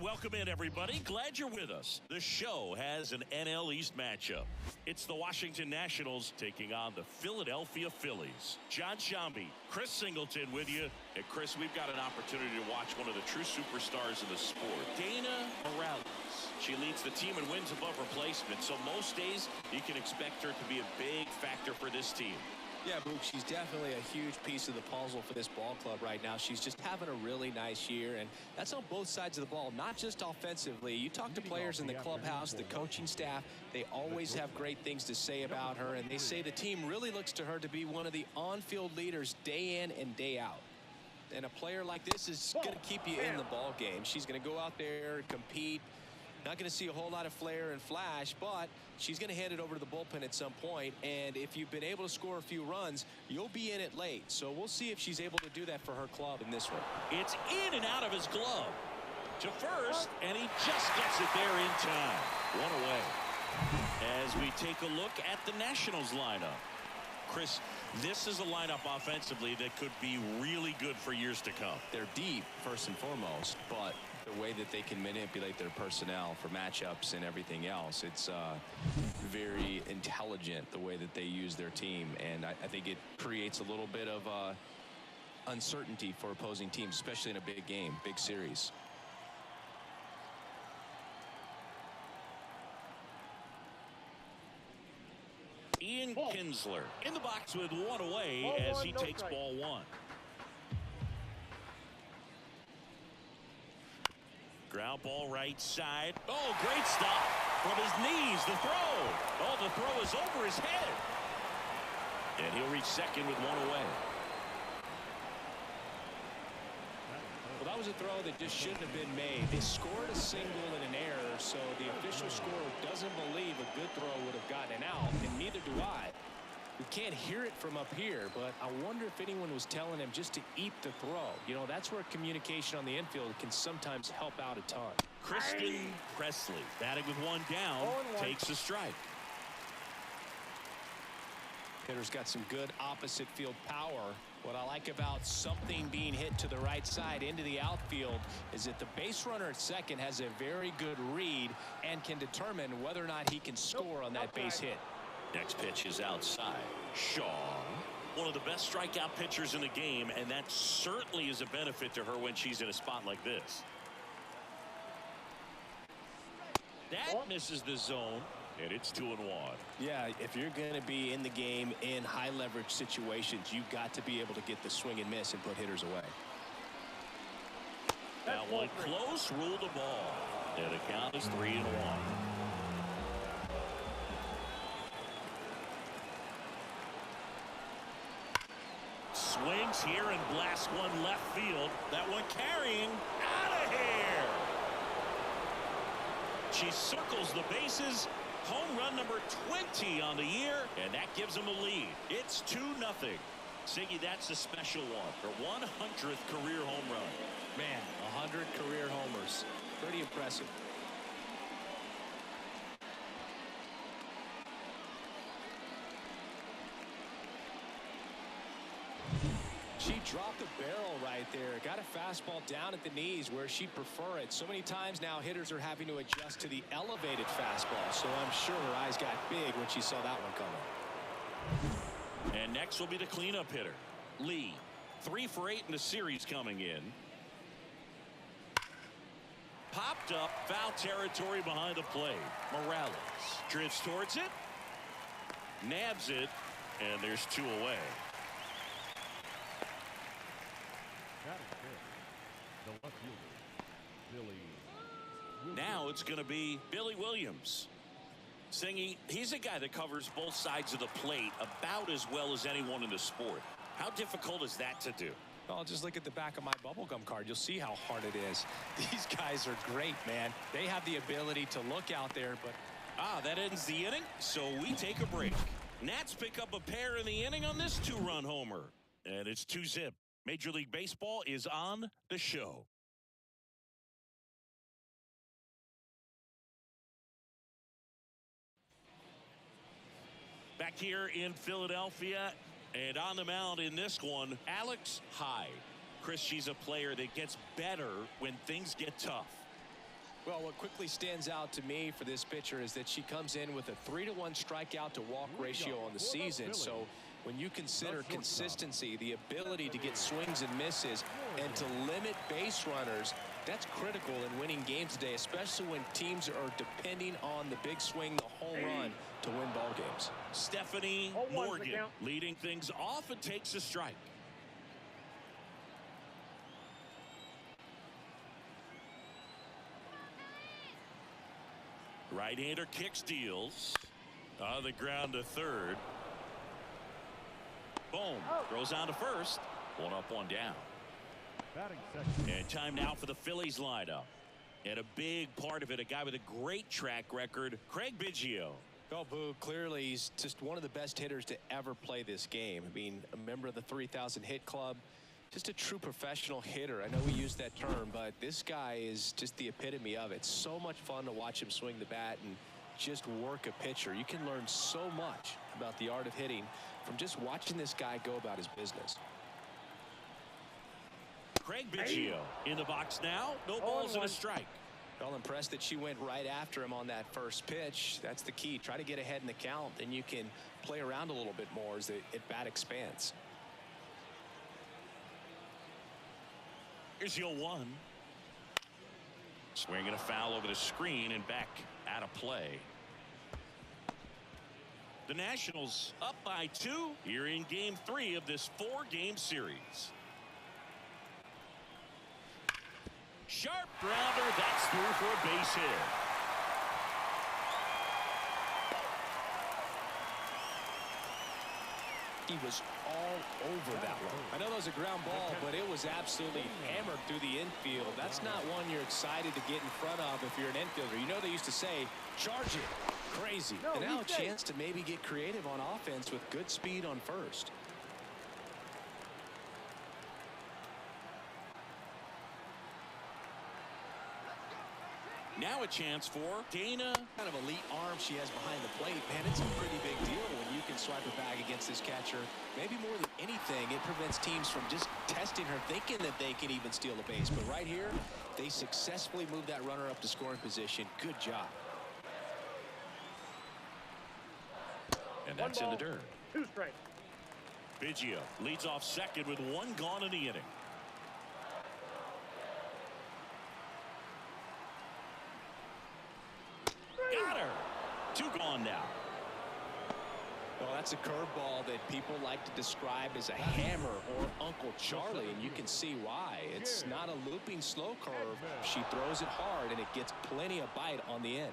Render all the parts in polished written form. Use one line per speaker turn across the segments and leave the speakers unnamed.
welcome in, everybody. Glad you're with us. The show has an NL East matchup. It's the Washington Nationals taking on the Philadelphia Phillies. John Shambi, Chris Singleton with you. And Chris, we've got an opportunity to watch one of the true superstars in the sport, Dana Morales. She leads the team in wins above replacement, so most days you can expect her to be a big factor for this team.
Yeah, Boog, she's definitely a huge piece of the puzzle for this ball club right now. She's just having a really nice year, and that's on both sides of the ball, not just offensively. You talk to players in the clubhouse, the coaching staff, they always have great things to say about her, and they say the team really looks to her to be one of the on-field leaders day in and day out. And a player like this is going to keep you in the ball game. She's going to go out there, compete. Not going to see a whole lot of flair and flash, but she's going to hand it over to the bullpen at some point. And if you've been able to score a few runs, you'll be in it late. So we'll see if she's able to do that for her club in this one.
It's in and out of his glove to first, and he just gets it there in time. One away. As we take a look at the Nationals lineup. Chris, this is a lineup offensively that could be really good for years to come.
They're deep, first and foremost, but the way that they can manipulate their personnel for matchups and everything else, it's very intelligent the way that they use their team, and I think it creates a little bit of uncertainty for opposing teams, especially in a big game, big series.
Ian Kinsler in the box with one away as he takes ball one. Ground ball right side. Oh, great stop from his knees. The throw. Oh, the throw is over his head. And he'll reach second with one away.
Well, that was a throw that just shouldn't have been made. They scored a single and an error, so the official scorer doesn't believe a good throw would have gotten an out, and neither do I. We can't hear it from up here, but I wonder if anyone was telling him just to eat the throw. You know, that's where communication on the infield can sometimes help out a ton.
Kristen Presley batting with one down, takes a strike.
Hitter's got some good opposite field power. What I like about something being hit to the right side into the outfield is that the base runner at second has a very good read and can determine whether or not he can score on that base hit.
Next pitch is outside. Shaw, one of the best strikeout pitchers in the game, and that certainly is a benefit to her when she's in a spot like this. That misses the zone, and it's 2-1.
Yeah, if you're going to be in the game in high leverage situations, you've got to be able to get the swing and miss and put hitters away.
That one close, rule the ball. And the count is 3-1. Swings here and blasts one left field. That one carrying out of here. She circles the bases. Home run number 20 on the year, and that gives them a lead. It's 2-0. Siggy, that's a special one. Her 100th career home run.
Man, 100 career homers. Pretty impressive. She dropped the barrel right there. Got a fastball down at the knees where she'd prefer it. So many times now hitters are having to adjust to the elevated fastball. So I'm sure her eyes got big when she saw that one coming.
And next will be the cleanup hitter, Lee. 3 for 8 in the series coming in. Popped up, foul territory behind the plate. Morales drifts towards it, nabs it, and there's 2 away. Now it's going to be Billy Williams. Singy, he's a guy that covers both sides of the plate about as well as anyone in the sport. How difficult is that to do?
Well, just look at the back of my bubblegum card. You'll see how hard it is. These guys are great, man. They have the ability to look out there, but...
that ends the inning, so we take a break. Nats pick up a pair in the inning on this 2-run homer. And it's 2-zip. Major League Baseball is on the show. Back here in Philadelphia, and on the mound in this one, Alex Hyde. Chris, she's a player that gets better when things get tough.
Well, what quickly stands out to me for this pitcher is that she comes in with a 3-to-1 strikeout to walk ratio on the season. So when you consider consistency, the ability to get swings and misses, and to limit base runners, that's critical in winning games today, especially when teams are depending on the big swing, the home run, to win ball games.
Stephanie Morgan leading things off and takes a strike. Right-hander kicks, deals on the ground to third. Boom. Throws on to first. One up, one down. And time now for the Phillies lineup. And a big part of it, a guy with a great track record, Craig Biggio.
Well, Boo, clearly he's just one of the best hitters to ever play this game. I mean, a member of the 3,000 hit club, just a true professional hitter. I know we use that term, but this guy is just the epitome of it. So much fun to watch him swing the bat and just work a pitcher. You can learn so much about the art of hitting from just watching this guy go about his business.
Craig Biggio in the box now. No balls and a strike.
Well, impressed that she went right after him on that first pitch. That's the key. Try to get ahead in the count, then you can play around a little bit more as the at-bat expands.
Here's the 0-1. Swinging a foul over the screen and back out of play. The Nationals up by 2 here in game 3 of this 4-game series. Sharp grounder, that's through for a base hit.
He was all over that one. I know that was a ground ball, but it was absolutely hammered through the infield. That's not one you're excited to get in front of if you're an infielder. You know they used to say, charge it. Crazy. And now a chance to maybe get creative on offense with good speed on first.
Now a chance for Dana.
Kind of elite arm she has behind the plate. Man, it's a pretty big deal when you can swipe a bag against this catcher. Maybe more than anything, it prevents teams from just testing her, thinking that they can even steal a base. But right here, they successfully moved that runner up to scoring position. Good job.
And that's in the dirt.
2 strikes.
Biggio leads off second with 1 gone in the inning. Got her. 2 gone now.
Well, that's a curveball that people like to describe as a hammer or Uncle Charlie, and you can see why. It's not a looping slow curve. She throws it hard, and it gets plenty of bite on the end.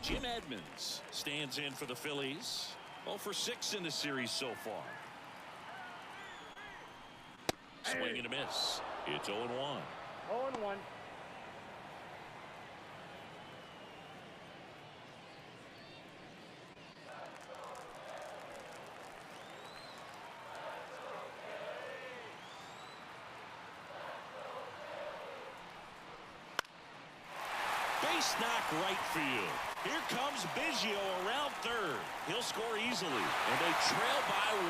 Jim Edmonds stands in for the Phillies. 0 for 6 in the series so far. Swing and a miss. It's 0-1.
0-1.
Base knock right field. Here comes Biggio around third. He'll score easily, and they trail by 1.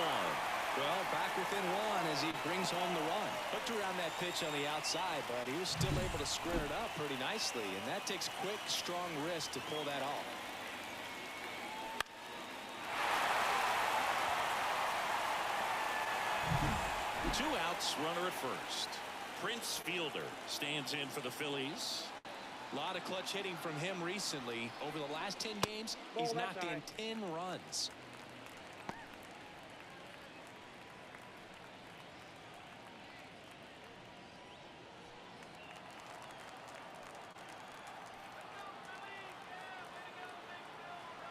Well, back within 1 as he brings home the run. Hooked around that pitch on the outside, but he was still able to square it up pretty nicely, and that takes quick, strong wrist to pull that off.
Two outs, runner at first. Prince Fielder stands in for the Phillies.
A lot of clutch hitting from him recently. Over the last 10 games, he's knocked in 10 runs.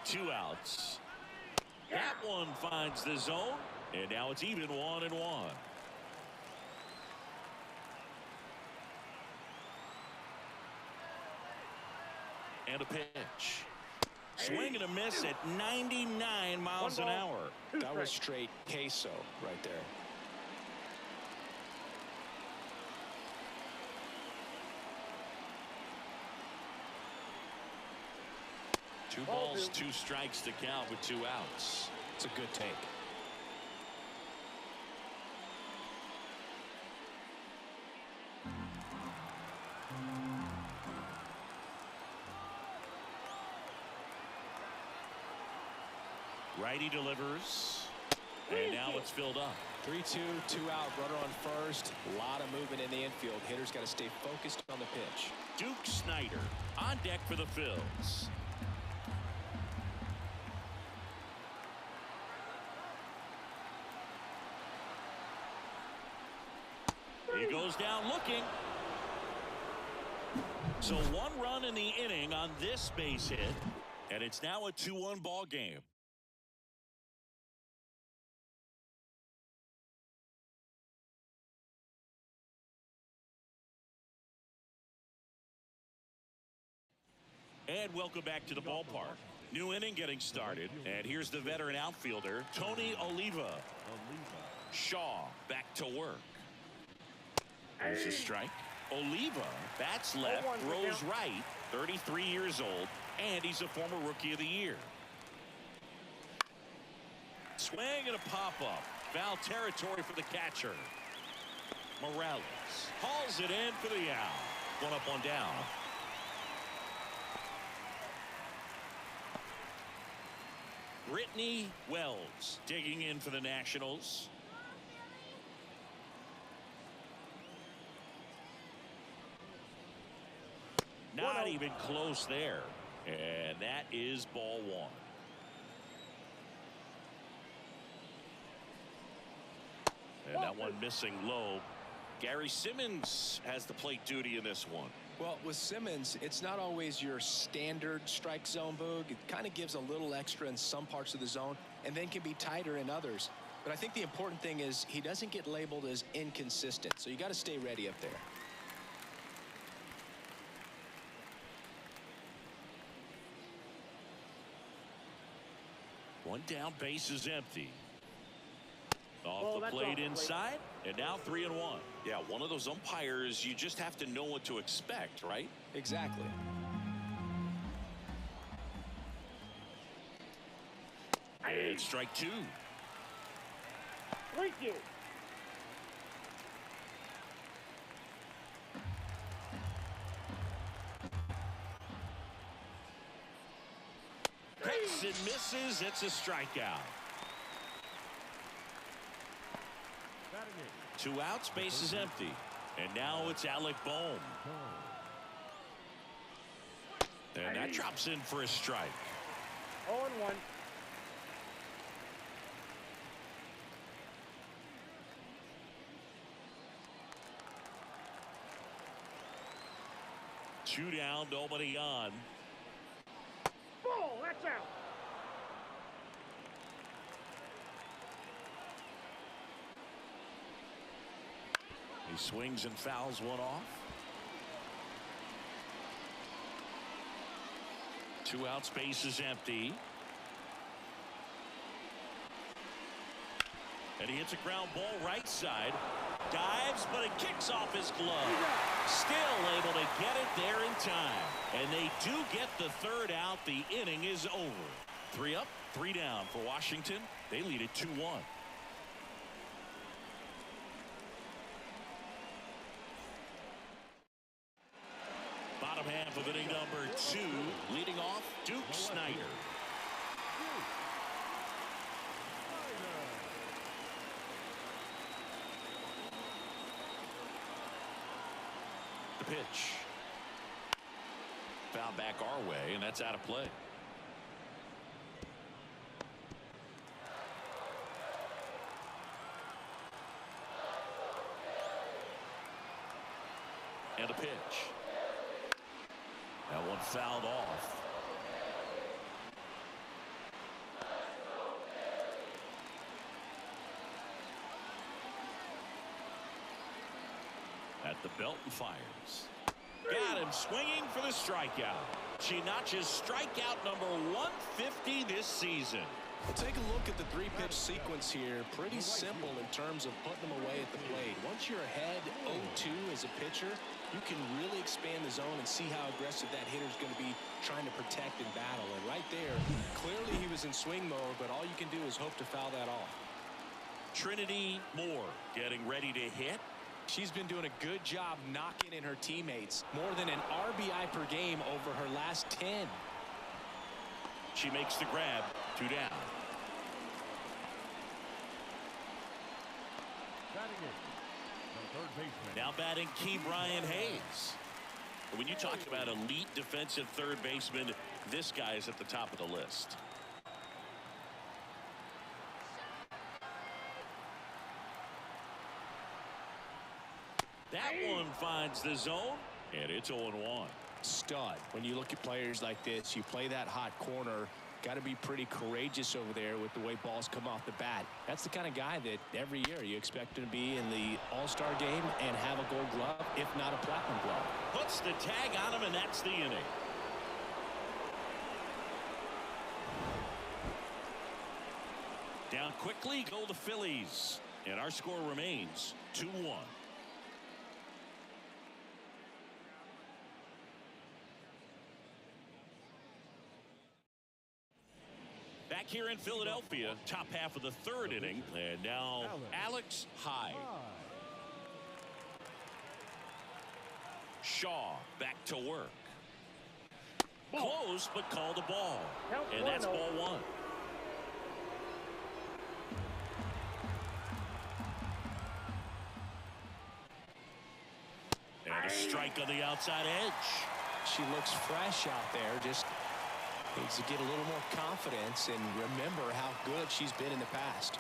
Two outs. That one finds the zone, and now it's even 1-1. And a pitch. Swing and a miss at 99 miles an hour.
That was straight queso right there.
Two balls, 2 strikes to count with 2 outs.
It's a good take.
Righty delivers. And now it's filled up.
3-2, 2 out, runner on first. A lot of movement in the infield. Hitter's got to stay focused on the pitch.
Duke Snyder on deck for the Phils. He goes down looking. So 1 run in the inning on this base hit. And it's now a 2-1 ball game. And welcome back to the ballpark. New inning getting started. And here's the veteran outfielder, Tony Oliva. Shaw back to work. There's a strike. Oliva bats left, throws right, 33 years old, and he's a former Rookie of the Year. Swing and a pop-up. Foul territory for the catcher. Morales hauls it in for the out. 1 up, 1 down. Brittany Wells digging in for the Nationals. Not even close there. And that is ball 1. And that one missing low. Gary Simmons has the plate duty in this one.
Well, with Simmons, it's not always your standard strike zone, Boog. It kind of gives a little extra in some parts of the zone and then can be tighter in others. But I think the important thing is he doesn't get labeled as inconsistent. So you got to stay ready up there.
One down, base is empty. Off the plate inside, and now 3-1. Yeah, one of those umpires, you just have to know what to expect, right?
Exactly.
And strike 2.
Thank you.
Hits and misses. It's a strikeout. 2 outs, base is empty. And now it's Alec Bohm. And that drops in for a strike.
0-1.
Two down, nobody on.
Ball, that's out.
He swings and fouls one off. 2 outs, base is empty. And he hits a ground ball right side. Dives, but it kicks off his glove. Still able to get it there in time. And they do get the 3rd out. The inning is over. 3 up, 3 down for Washington. They lead it 2-1. Bottom half of inning number 2. Leading off, Duke Snyder. The pitch. Foul back our way, and that's out of play. And a pitch. That one fouled off. At the belt and fires. Got him swinging for the strikeout. She notches strikeout number 150 this season.
Well, take a look at the 3-pitch sequence here. Pretty simple in terms of putting them away at the plate. Once you're ahead 0-2 as a pitcher, you can really expand the zone and see how aggressive that hitter's going to be trying to protect and battle. And right there, clearly he was in swing mode, but all you can do is hope to foul that off.
Trinity Moore getting ready to hit.
She's been doing a good job knocking in her teammates. More than an RBI per game over her last 10.
She makes the grab. 2 down.
Batting it, the third baseman.
Now batting Key Brian Hayes. When you talk about elite defensive third baseman, this guy is at the top of the list. That one finds the zone, and it's 0-1.
Stud. When you look at players like this, you play that hot corner. Got to be pretty courageous over there with the way balls come off the bat. That's the kind of guy that every year you expect him to be in the All-Star game and have a gold glove, if not a platinum glove.
Puts the tag on him, and that's the inning. Down quickly go the Phillies, and our score remains 2-1. Back here in Philadelphia, top half of the third inning, and now Alex Hyde. Shaw back to work. Close, but called a ball. And that's ball one. And a strike on the outside edge.
She looks fresh out there. Just needs to get a little more confidence and remember how good she's been in the past.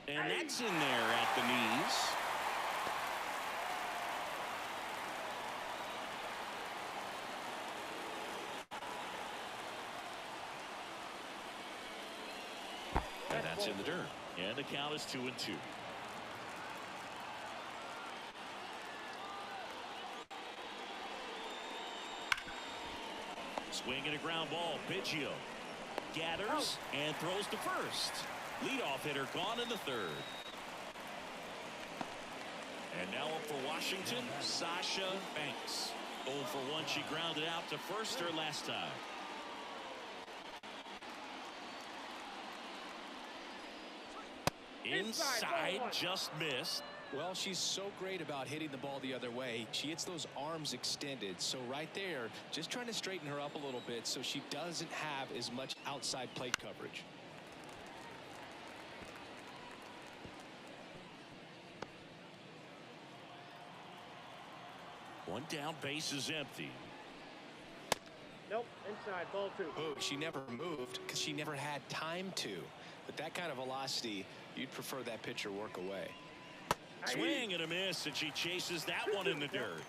And that's in there at the knees. And that's in the dirt. And the count is 2-2. Swing and a ground ball. Biggio gathers and throws to first. Leadoff hitter gone in the third. And now up for Washington, Sasha Banks. 0 for 1. She grounded out to first her last time. Inside, just missed.
Well, she's so great about hitting the ball the other way. She hits those arms extended. So right there, just trying to straighten her up a little bit so she doesn't have as much outside plate coverage.
One down, base is empty.
Nope, inside, ball two.
Oh, she never moved because she never had time to. But that kind of velocity, you'd prefer that pitcher work away.
Swing and a miss, and she chases that one in the dirt.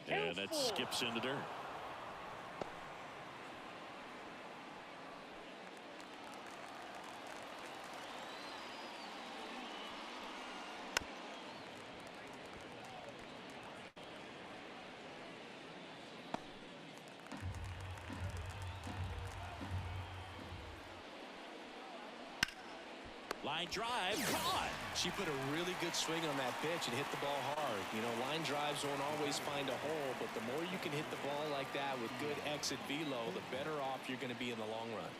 And that skips in the dirt. Line drive, caught.
She put a really good swing on that pitch and hit the ball hard. You know, line drives won't always find a hole, but the more you can hit the ball like that with good exit velo, the better off you're going to be in the long run.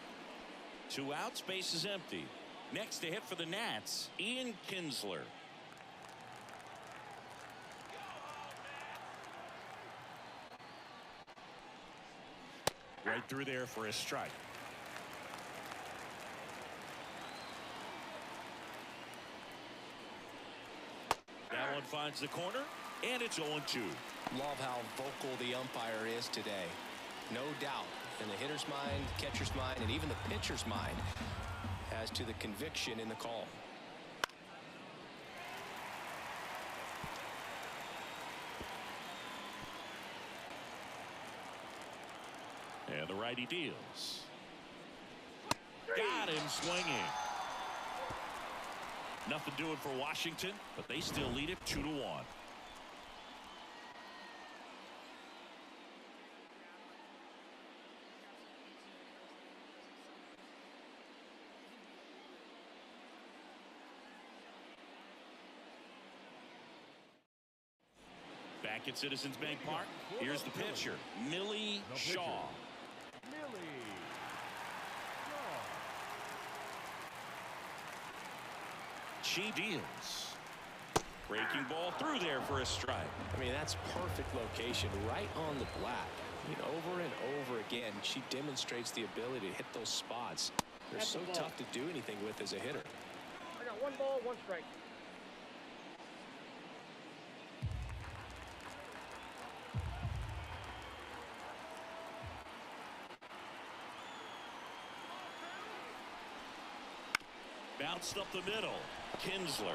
2 outs, base is empty. Next to hit for the Nats, Ian Kinsler. Right through there for a strike. That one finds the corner, and it's 0-2.
Love how vocal the umpire is today. No doubt in the hitter's mind, catcher's mind, and even the pitcher's mind as to the conviction in the call.
And the righty deals. Got him swinging. Nothing doing for Washington, but they still lead it 2-1. Back at Citizens Bank Park, here's the pitcher, Millie Shaw. She deals. Breaking ball through there for a strike.
I mean, that's perfect location right on the black. I mean, over and over again, she demonstrates the ability to hit those spots. They're so tough to do anything with as a hitter.
I got 1 ball, 1 strike.
Bounced up the middle. Kinsler.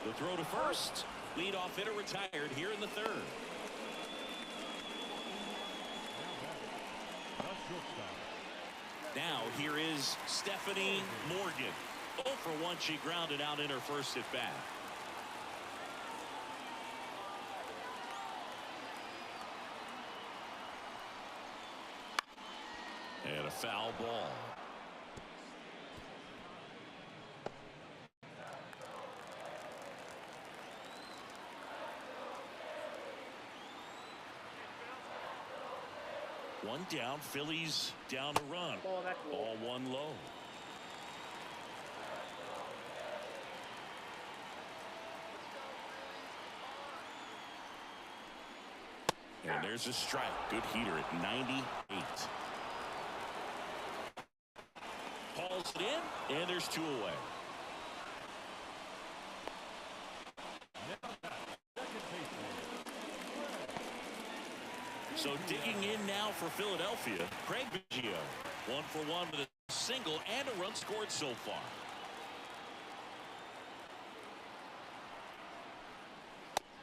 The throw to first. Leadoff hitter retired here in the 3rd. Now here is Stephanie Morgan. 0 for 1. She grounded out in her first at bat. And a foul ball. One down, Phillies down to run. Ball 1 low. And there's a strike. Good heater at 98. Hauls it in, and there's 2 away. So digging in now for Philadelphia, Craig Biggio. 1 for 1 with a single and a run scored so far.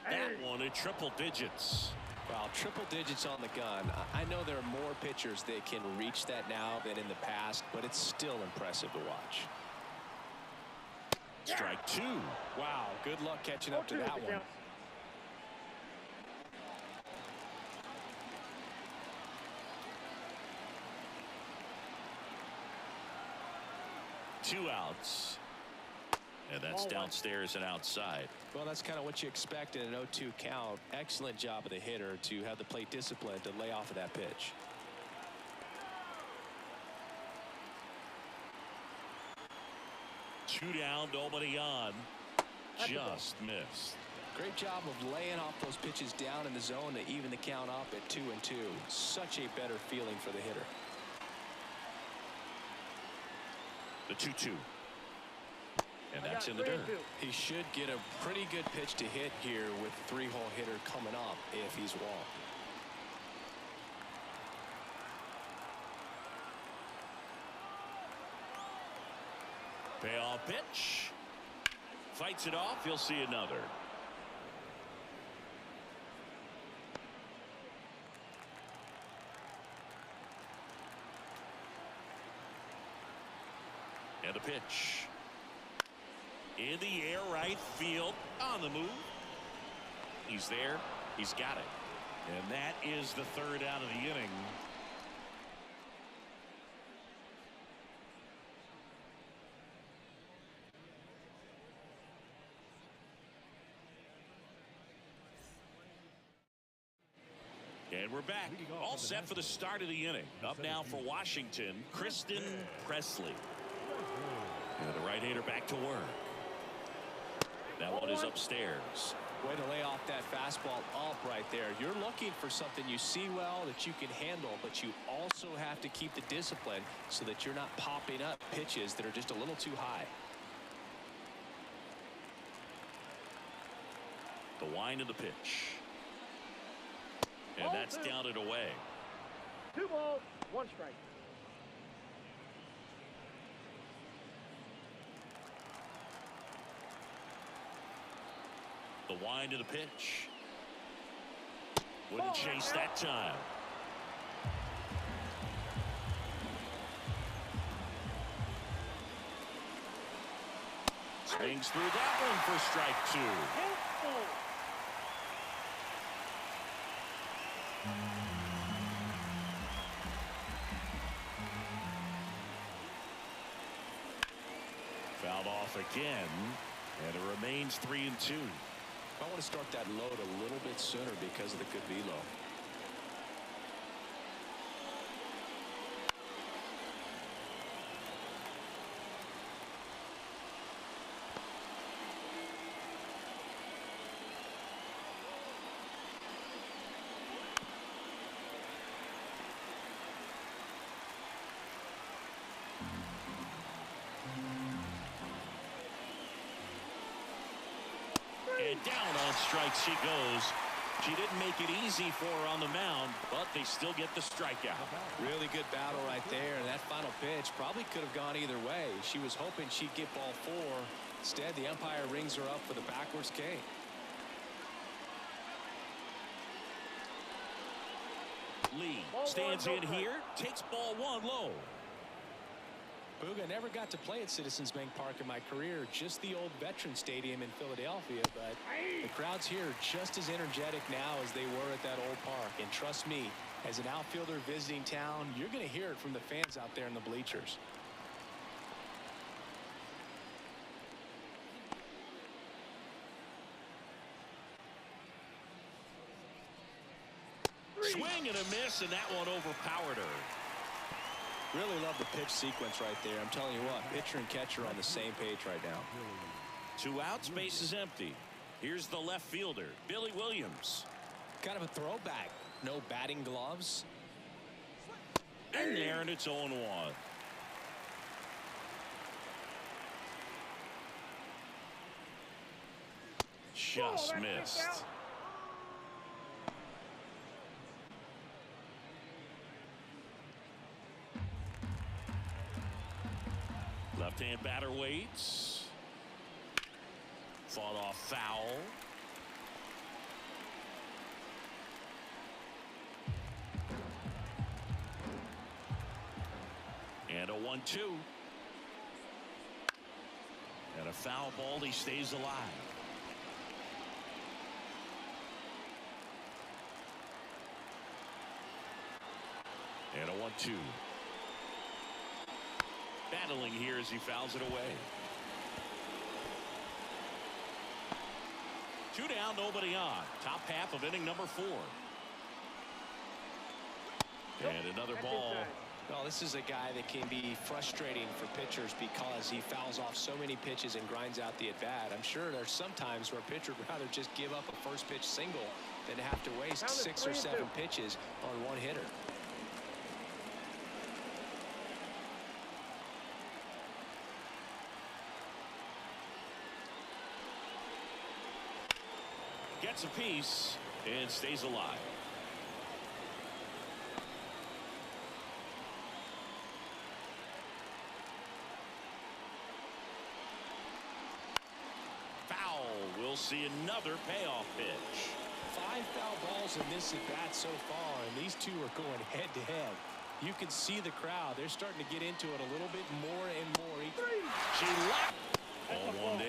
That one at triple digits.
Well, triple digits on the gun. I know there are more pitchers that can reach that now than in the past, but it's still impressive to watch.
Strike 2.
Wow, good luck catching up to that one.
Two outs. And that's downstairs and outside.
Well, that's kind of what you expect in an 0-2 count. Excellent job of the hitter to have the plate discipline to lay off of that pitch.
Two down, nobody on. Just missed.
Great job of laying off those pitches down in the zone to even the count up at 2-2. Such a better feeling for the hitter.
The 2-2. And that's in the dirt.
He should get a pretty good pitch to hit here with the 3-hole hitter coming up if he's walked.
Payoff pitch. Fights it off. He'll see another. And a pitch. In the air, right field, on the move. He's there. He's got it. And that is the 3rd out of the inning. And we're back. All set for the start of the inning. Up now for Washington, Kristen Presley. And the right-hander back to work. That one is upstairs.
Way to lay off that fastball up right there. You're looking for something you see well that you can handle, but you also have to keep the discipline so that you're not popping up pitches that are just a little too high.
The wind of the pitch. And that's down and away.
2 balls, 1 strike.
The wind of the pitch. Wouldn't chase that time. Swings through that one for strike 2. Fouled off again, and it remains 3-2.
I want to start that load a little bit sooner because of the good velo.
Down on strikes she goes. She didn't make it easy for her on the mound, but they still get the strikeout.
Really good battle right there. And that final pitch probably could have gone either way. She was hoping she'd get ball 4. Instead, the umpire rings her up for the backwards K.
Lee stands in here, takes ball 1 low.
Booga never got to play at Citizens Bank Park in my career, just the old Veteran Stadium in Philadelphia, but the crowds here are just as energetic now as they were at that old park. And trust me, as an outfielder visiting town, you're going to hear it from the fans out there in the bleachers.
Swing and a miss, and that one overpowered her.
Really love the pitch sequence right there. I'm telling you what, pitcher and catcher are on the same page right now.
2 outs, base is empty. Here's the left fielder, Billy Williams.
Kind of a throwback. No batting gloves.
And there, and it's 0-1. Just missed. Left-hand batter waits. Fought off foul. And a 1-2. And a foul ball. He stays alive. And a 1-2. Battling here as he fouls it away. 2 down, nobody on. Top half of inning number 4. And another ball.
Well, this is a guy that can be frustrating for pitchers because he fouls off so many pitches and grinds out the at-bat. I'm sure there's some times where a pitcher would rather just give up a first pitch single than to have to waste 6 or 7 pitches on one hitter.
Gets a piece and stays alive. Foul. We'll see another payoff pitch.
5 foul balls in this at-bat so far, and these two are going head-to-head. You can see the crowd. They're starting to get into it a little bit more and more.
She left. Ball 1 there.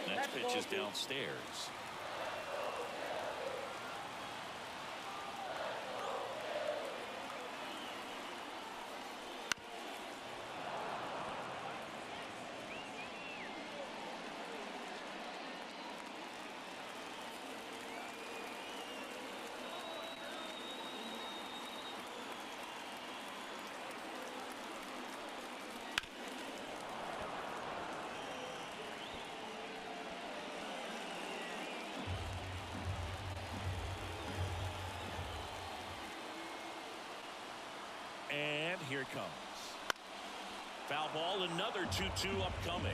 Next pitch is downstairs. And here it comes. Foul ball, another 2-2 upcoming.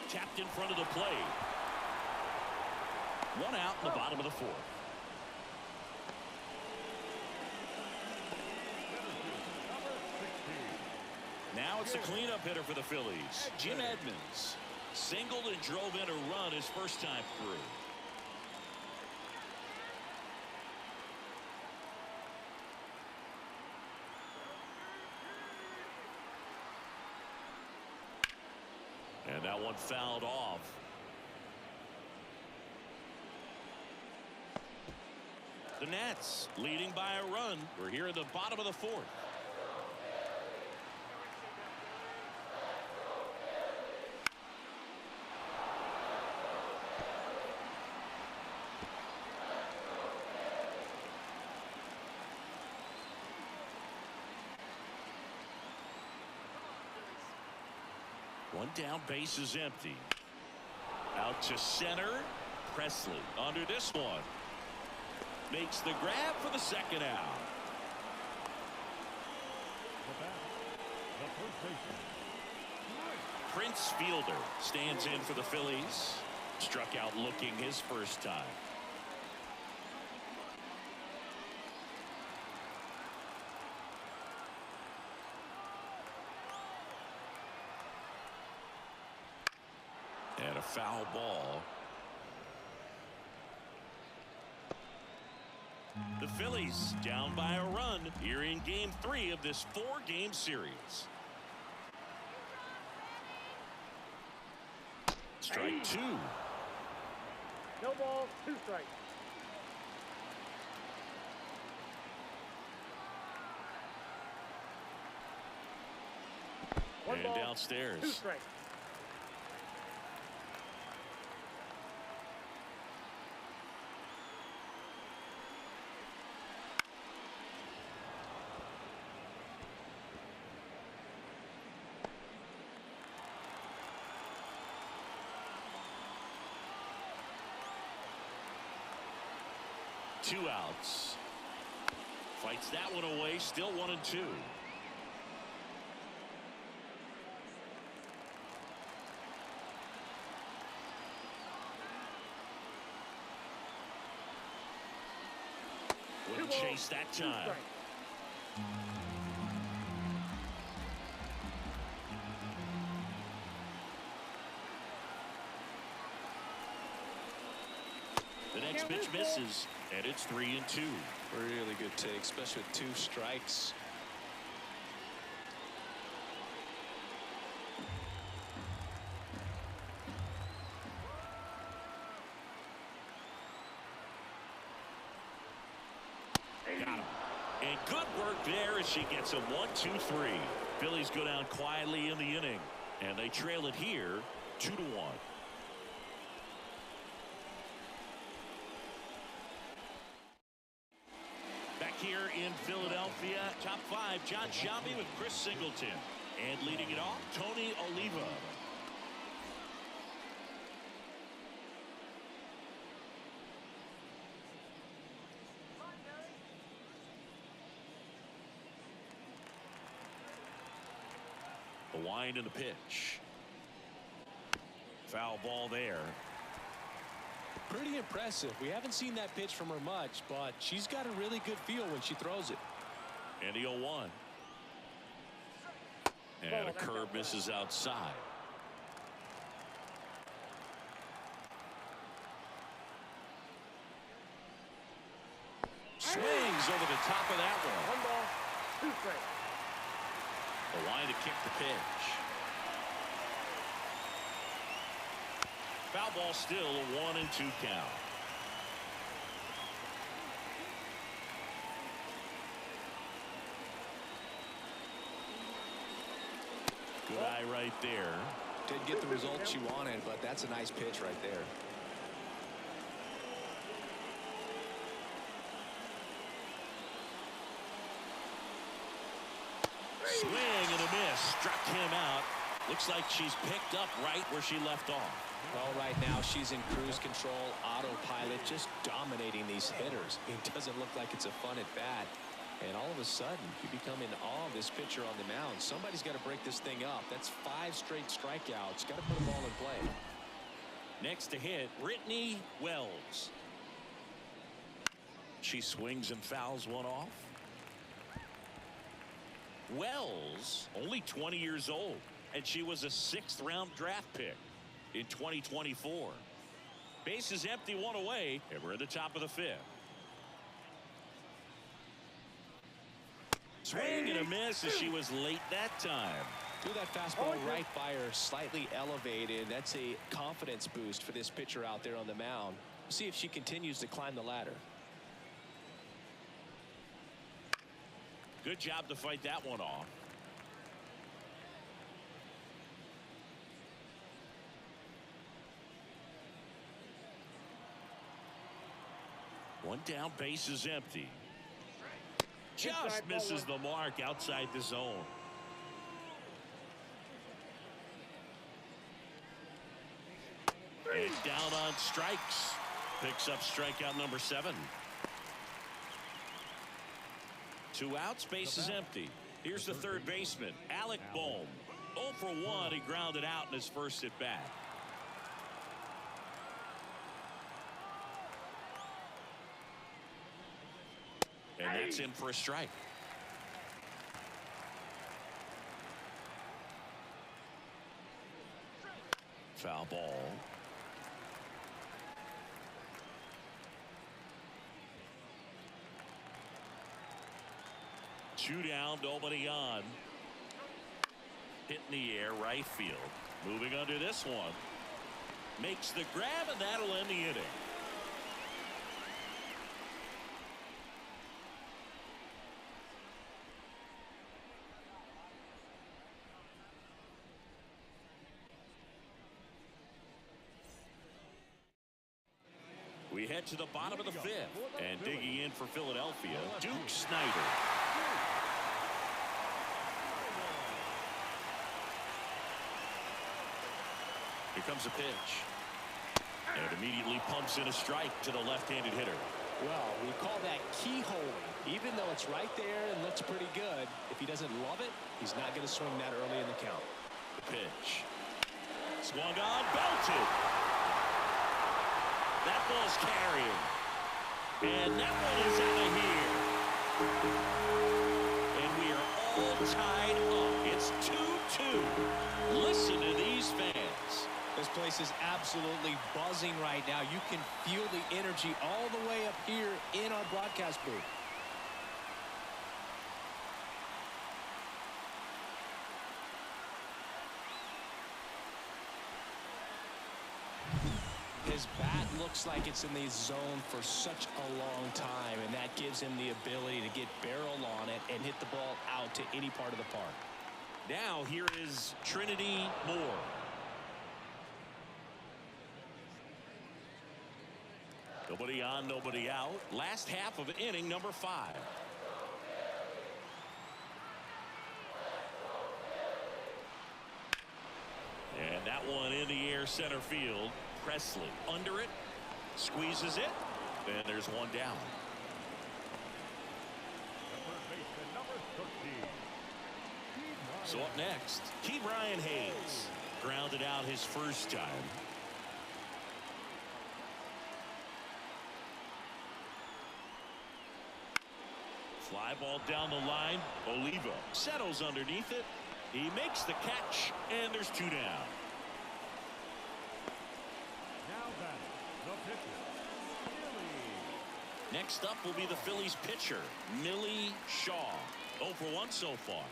Tapped in front of the plate. 1 out in the bottom of the 4th. Now it's the cleanup hitter for the Phillies, Jim Edmonds. Singled and drove in a run his first time through. And that one fouled off. The Nats leading by a run. We're here at the bottom of the 4th. One down, base is empty. Out to center. Presley under this one. Makes the grab for the second out.
The first baseman.
Prince Fielder stands in for the Phillies. Struck out looking his first time. And a foul ball. The Phillies down by a run here in game 3 of this 4-game series. Strike 2.
No ball, 2 strikes. One
And
ball,
downstairs.
2 strikes.
Two outs. Fights that one away. Still 1-2. Wouldn't chase that time. The next pitch misses, and it's 3-2.
Really good take, especially with 2 strikes.
Got him. And good work there as she gets a 1-2-3. Phillies go down quietly in the inning, and they trail it here 2-1. Back here in Philadelphia, top 5, John Shambi with Chris Singleton. And leading it off, Tony Oliva. The wind and the pitch. Foul ball there.
Pretty impressive. We haven't seen that pitch from her much, but she's got a really good feel when she throws it.
And the 0-1. And a curve misses outside. Swings over the top of that one.
1 ball, 2 strikes.
The line to kick the pitch. Foul ball, still a 1-2 count. Good eye right there.
Didn't get the result she wanted, but that's a nice pitch right there.
Swing and a miss. Struck him out. Looks like she's picked up right where she left off.
Well, right now she's in cruise control, autopilot, just dominating these hitters. It doesn't look like it's a fun at bat. And all of a sudden, you become in awe of this pitcher on the mound. Somebody's got to break this thing up. That's 5 straight strikeouts. Got to put them all in play.
Next to hit, Brittany Wells. She swings and fouls one off. Wells, only 20 years old, and she was a 6th-round draft pick in 2024. Base is empty, 1 away, and we're at the top of the 5th. Swing and a miss as she was late that time.
Threw that fastball right by her, slightly elevated. That's a confidence boost for this pitcher out there on the mound. See if she continues to climb the ladder.
Good job to fight that one off. One down, base is empty. Just misses the mark outside the zone. And down on strikes. Picks up strikeout number 7. 2 outs, base is empty. Here's the third baseman, Alec Bohm. 0 for 1, he grounded out in his first at bat. And that's in for a strike. Foul ball. Two down, nobody on. Hit in the air, right field. Moving under this one. Makes the grab, and that'll end the inning. We head to the bottom of the 5th. And digging in for Philadelphia, Duke Snider. Here comes a pitch. And immediately pumps in a strike to the left-handed hitter.
Well, we call that keyhole. Even though it's right there and looks pretty good, if he doesn't love it, he's not going to swing that early in the count.
The pitch. Swung on, belted. That ball's carrying. And that one is out of here. And we are all tied up. It's 2-2. Listen to these fans.
This place is absolutely buzzing right now. You can feel the energy all the way up here in our broadcast booth. His bat looks like it's in the zone for such a long time, and that gives him the ability to get barrel on it and hit the ball out to any part of the park.
Now here is Trinity Moore. Nobody on, nobody out. Last half of inning number 5. And that one in the air center field. Presley under it. Squeezes it. And there's one down. So up next, Key Brian Hayes. Grounded out his first time. Fly ball down the line. Oliva settles underneath it. He makes the catch, and there's 2 down.
Now batting, the pitcher, Millie.
Next up will be the Phillies pitcher, Millie Shaw. 0 for 1 so far.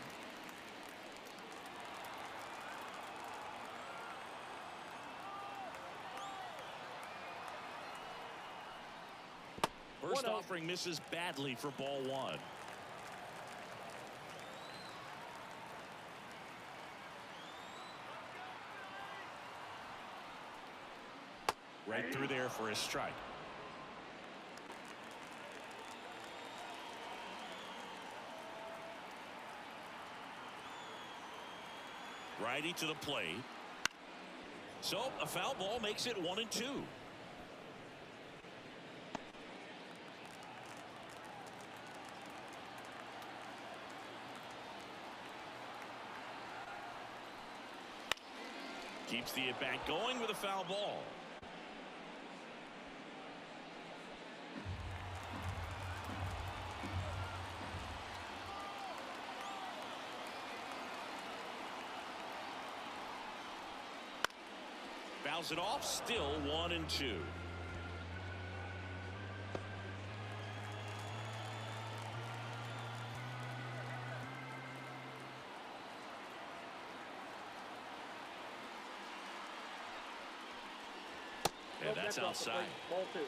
First offering misses badly for ball 1. Right through there for a strike. Righty to the plate. So a foul ball makes it 1-2. Keeps the at-bat going with a foul ball. Fouls it off, still 1-2. And that's outside.
Ball 2.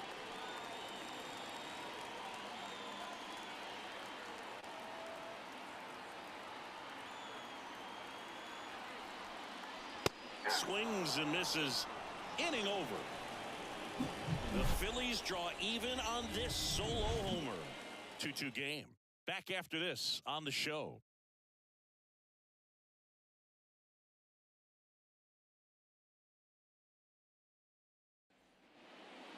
Swings and misses. Inning over. The Phillies draw even on this solo homer. 2-2 game. Back after this on the show.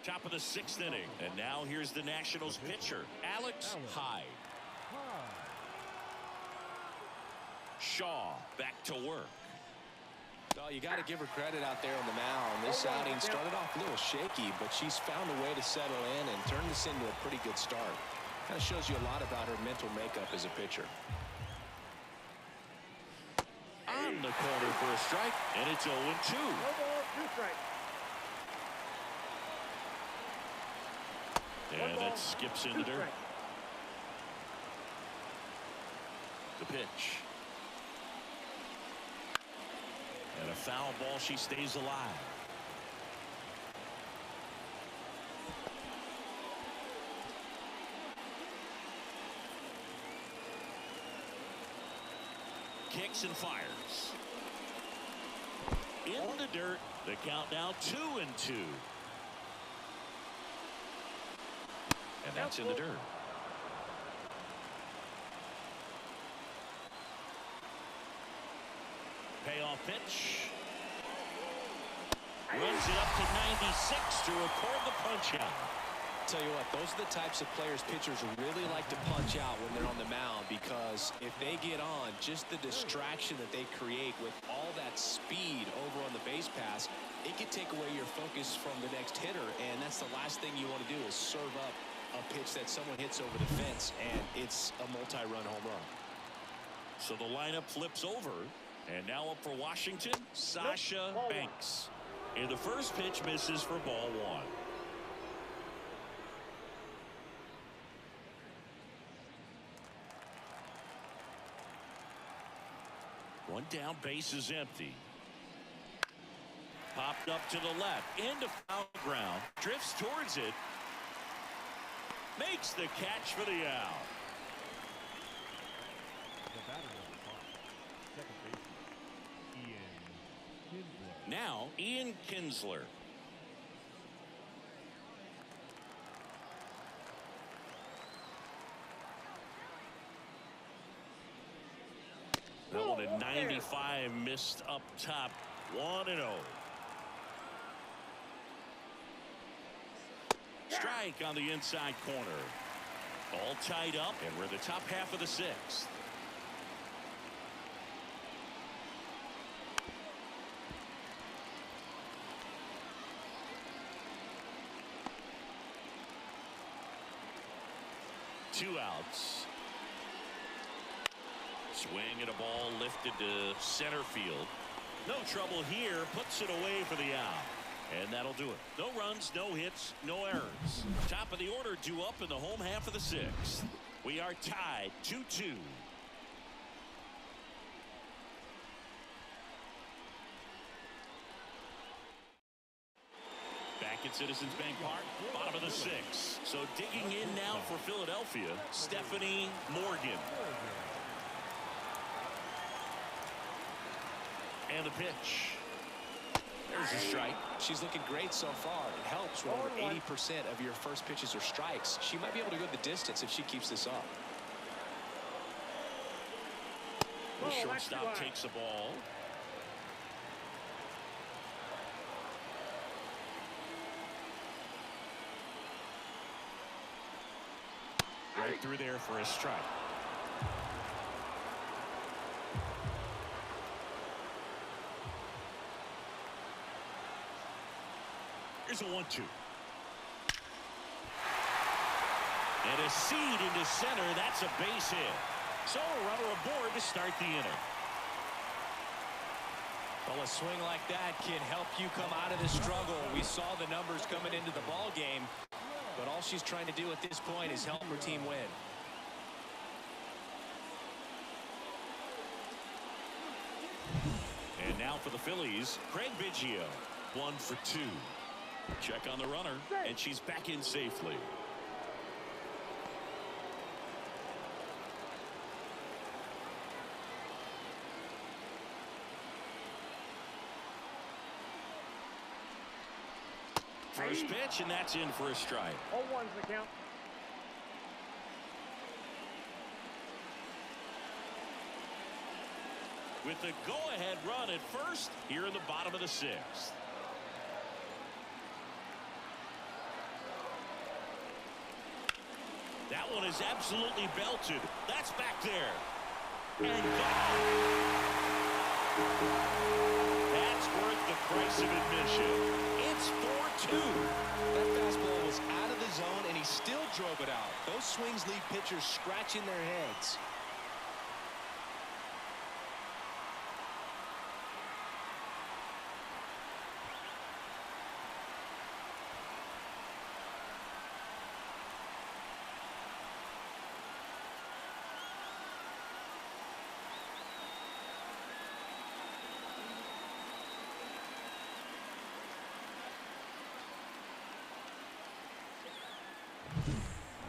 Top of the 6th inning. And now here's the Nationals pitcher, Alex Hyde. Shaw back to work.
Well, you got to give her credit out there on the mound. This outing started off a little shaky, but she's found a way to settle in and turn this into a pretty good start. Kind of shows you a lot about her mental makeup as a pitcher.
On the corner for a strike, and it's 0-2.
No ball, 2 strikes.
And it skips in the dirt. The pitch. And a foul ball. She stays alive. Kicks and fires. In the dirt. The count now 2-2. And that's in the dirt. Payoff pitch. Runs it up to 96 to record the punch out.
Tell you what, those are the types of players pitchers really like to punch out when they're on the mound, because if they get on, just the distraction that they create with all that speed over on the base pass, it can take away your focus from the next hitter, and that's the last thing you want to do is serve up a pitch that someone hits over the fence, and it's a multi-run home run.
So the lineup flips over, and now up for Washington, Sasha Banks. And the first pitch misses for ball 1. One down, base is empty. Popped up to the left, into foul ground, drifts towards it, makes the catch for the out. Now, Ian Kinsler. That one at 95, missed up top. 1-0. Strike on the inside corner. All tied up, and we're in the top half of the 6th. Two outs. Swing and a ball lifted to center field. No trouble here. Puts it away for the out. And that'll do it. No runs, no hits, no errors. Top of the order due up in the home half of the 6th. We are tied 2-2. Back at Citizens Bank Park, bottom of the 6th. So digging in now for Philadelphia, Stephanie Morgan. And the pitch. There's a strike.
She's looking great so far. It helps when over 80% of your first pitches are strikes. She might be able to go the distance if she keeps this up.
The shortstop takes the ball. Right through there for a strike. Here's a 1-2. And a seed into center. That's a base hit. So a runner aboard to start the inning.
Well, a swing like that can help you come out of the struggle. We saw the numbers coming into the ball game, but all she's trying to do at this point is help her team win.
And now for the Phillies, Craig Biggio. 1 for 2. Check on the runner, and she's back in safely. First pitch, and that's in for a strike.
0-1's the count.
With the go-ahead run at first here in the bottom of the 6th. That one is absolutely belted. That's back there. And gone. That's worth the price of admission. It's 4-2.
That fastball was out of the zone, and he still drove it out. Those swings leave pitchers scratching their heads.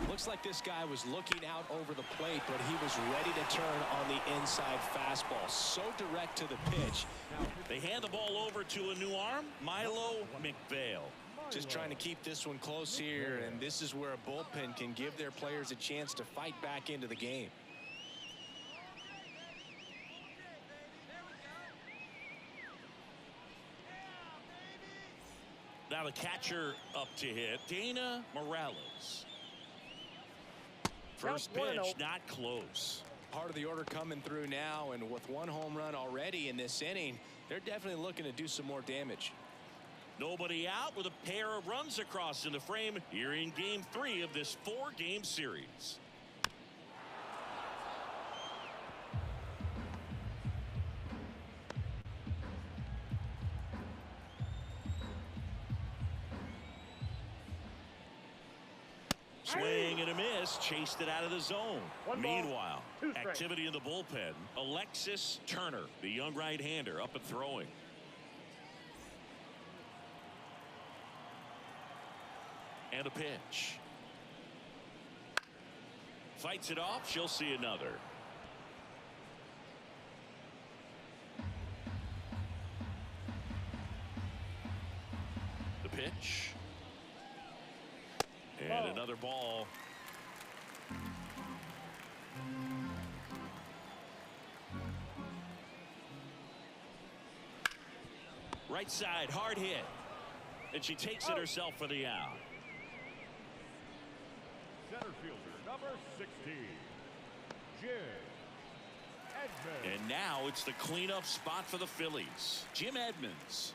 Looks like this guy was looking out over the plate, but he was ready to turn on the inside fastball. So direct to the pitch.
They hand the ball over to a new arm, Milo McVale.
Just trying to keep this one close here, and this is where a bullpen can give their players a chance to fight back into the game.
Now the catcher up to hit, Dana Morales. First pitch, not close.
Part of the order coming through now, and with one home run already in this inning, they're definitely looking to do some more damage.
Nobody out with a pair of runs across in the frame here in Game 3 of this 4-game series. Swing and a miss, chased it out of the zone. Meanwhile, activity in the bullpen. Alexis Turner, the young right-hander, up and throwing. And a pitch. Fights it off. She'll see another. The pitch. And another ball. Right side, hard hit. And she takes it herself for the out.
Center fielder, number 16, Jim Edmonds.
And now it's the cleanup spot for the Phillies. Jim Edmonds.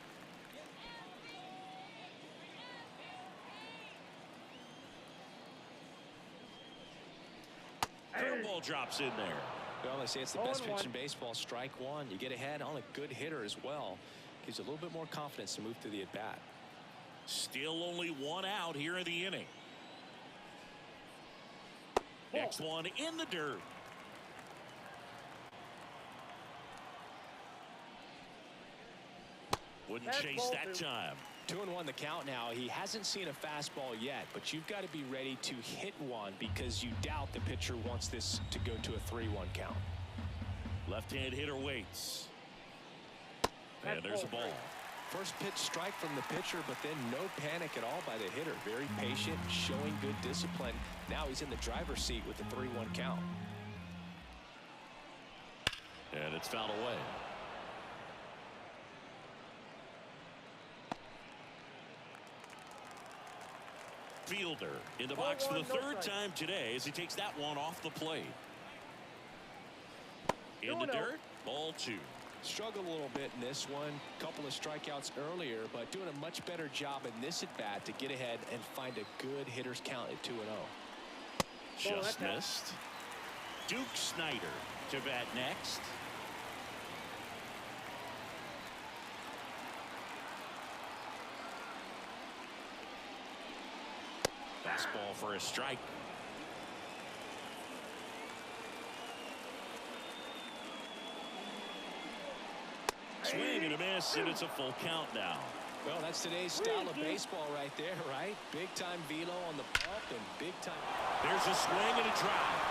Curveball drops in there.
Well, they say it's the best pitch in baseball. Strike one. You get ahead on a good hitter as well. Gives you a little bit more confidence to move through the at-bat.
Still only one out here in the inning. Next one in the dirt. Wouldn't chase that time.
2-1 the count now. He hasn't seen a fastball yet, but you've got to be ready to hit one because you doubt the pitcher wants this to go to a 3-1 count.
Left-hand hitter waits. And there's a ball.
First pitch strike from the pitcher, but then no panic at all by the hitter. Very patient, showing good discipline. Now he's in the driver's seat with the 3-1 count.
And it's fouled away. Fielder in the box for the third time today as he takes that one off the plate. In the dirt, ball 2.
Struggled a little bit in this one. Couple of strikeouts earlier, but doing a much better job in this at bat to get ahead and find a good hitter's count at 2-0.
Just missed. Duke Snyder to bat next. Fastball for a strike. Swing and a miss, and it's a full count now.
Well, that's today's style of baseball right there, right? Big-time velo on the bump and big-time.
There's a swing and a drive.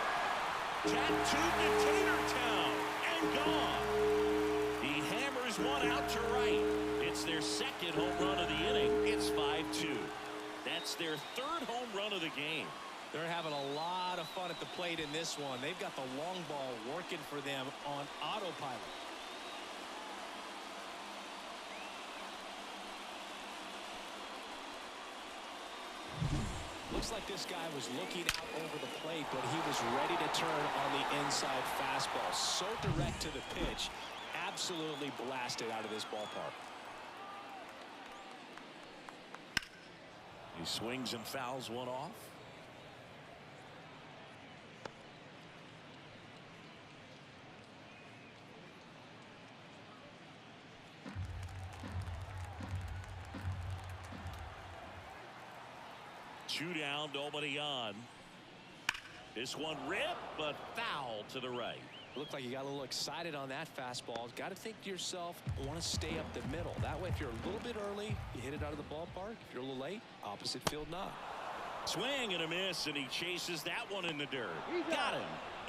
Tattooed to Tatertown and gone. He hammers one out to right. It's their second home run of the inning. It's 5-2. That's their third home run of the game.
They're having a lot of fun at the plate in this one. They've got the long ball working for them on autopilot. Looks like this guy was looking out over the plate, but he was ready to turn on the inside fastball. So direct to the pitch. Absolutely blasted out of this ballpark.
He swings and fouls one off. Two down, nobody on. This one ripped, but foul to the right.
Looked like you got a little excited on that fastball. Got to think to yourself, I want to stay up the middle. That way, if you're a little bit early, you hit it out of the ballpark. If you're a little late, opposite field knock.
Swing and a miss, and he chases that one in the dirt. Got him.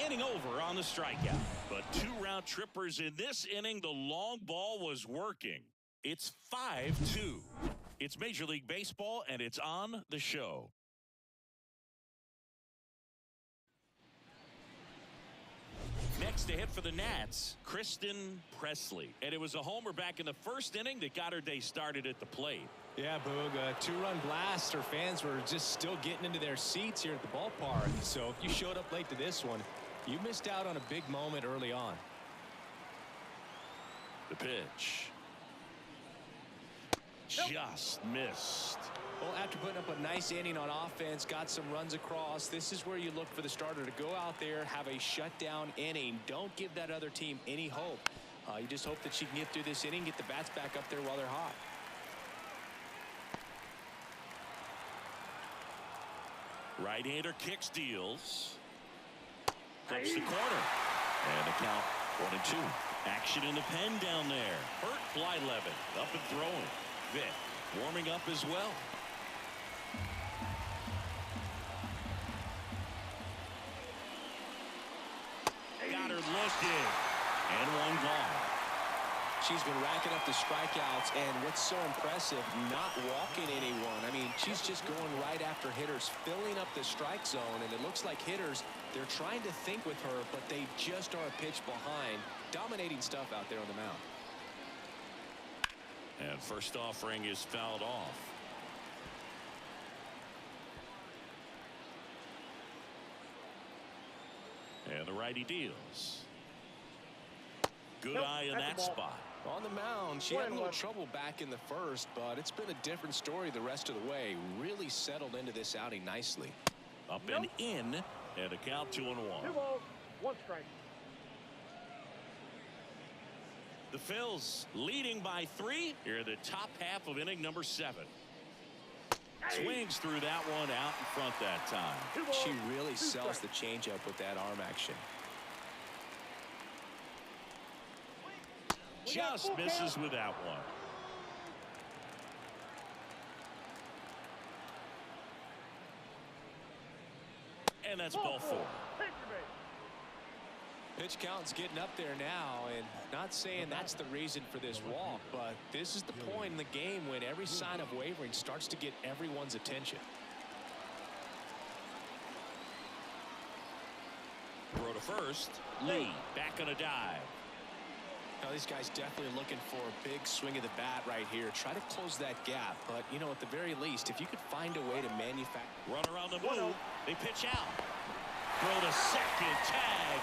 Inning over on the strikeout. But 2 round trippers in this inning. The long ball was working. It's 5-2. It's Major League Baseball, and it's on the show. Next to hit for the Nats, Kristen Presley. And it was a homer back in the first inning that got her day started at the plate.
Yeah, Boog, a 2-run blast. Her fans were just still getting into their seats here at the ballpark. So if you showed up late to this one, you missed out on a big moment early on.
The pitch. Just missed.
Well, after putting up a nice inning on offense, got some runs across, this is where you look for the starter to go out there, have a shutdown inning. Don't give that other team any hope. You just hope that she can get through this inning, get the bats back up there while they're hot.
Right-hander kicks, deals. Clips the corner. And the count 1-2. Action in the pen down there. Hurt Blyleven up and throwing. Vic warming up as well. Got her looking. And one gone.
She's been racking up the strikeouts, and what's so impressive, not walking anyone. I mean, she's just going right after hitters, filling up the strike zone, and it looks like hitters, they're trying to think with her, but they just are a pitch behind. Dominating stuff out there on the mound.
And first offering is fouled off. And the righty deals. Good eye in that spot.
On the mound, she had a little trouble back in the first, but it's been a different story the rest of the way. Really settled into this outing nicely.
Up and in, and a count 2-1.
2 balls, 1 strike.
The Phils leading by 3 here in the top half of inning number 7. Swings through that one out in front that time.
She really sells the changeup with that arm action.
Just misses with that one. And that's ball 4.
Pitch count's getting up there now, and not saying that's the reason for this walk, but this is the point in the game when every sign of wavering starts to get everyone's attention.
Throw to first. Lee back on a dive.
Now these guys definitely looking for a big swing of the bat right here. Try to close that gap, but you know, at the very least, if you could find a way to manufacture.
Run around the move. They pitch out. Throw to second. Tag.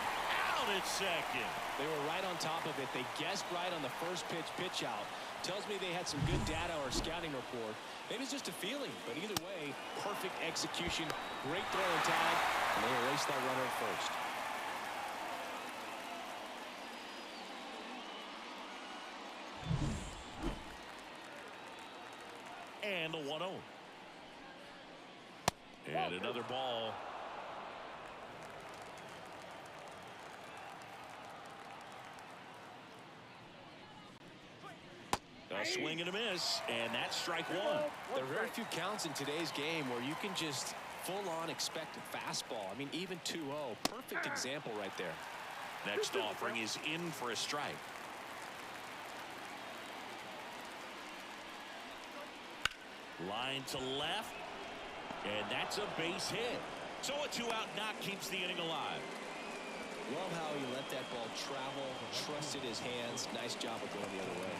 Out at second.
They were right on top of it. They guessed right on the first pitch out. Tells me they had some good data or scouting report. Maybe it's just a feeling, but either way, perfect execution, great throw and tag, and they erased that runner at first.
And a 1-0. And another ball. A swing and a miss, and that's strike 1.
There are very few counts in today's game where you can just full-on expect a fastball. I mean, even 2-0. Perfect example right there.
Next offering is in for a strike. Line to left, and that's a base hit. So a 2-out knock keeps the inning alive.
Love how he let that ball travel, trusted his hands. Nice job of going the other way.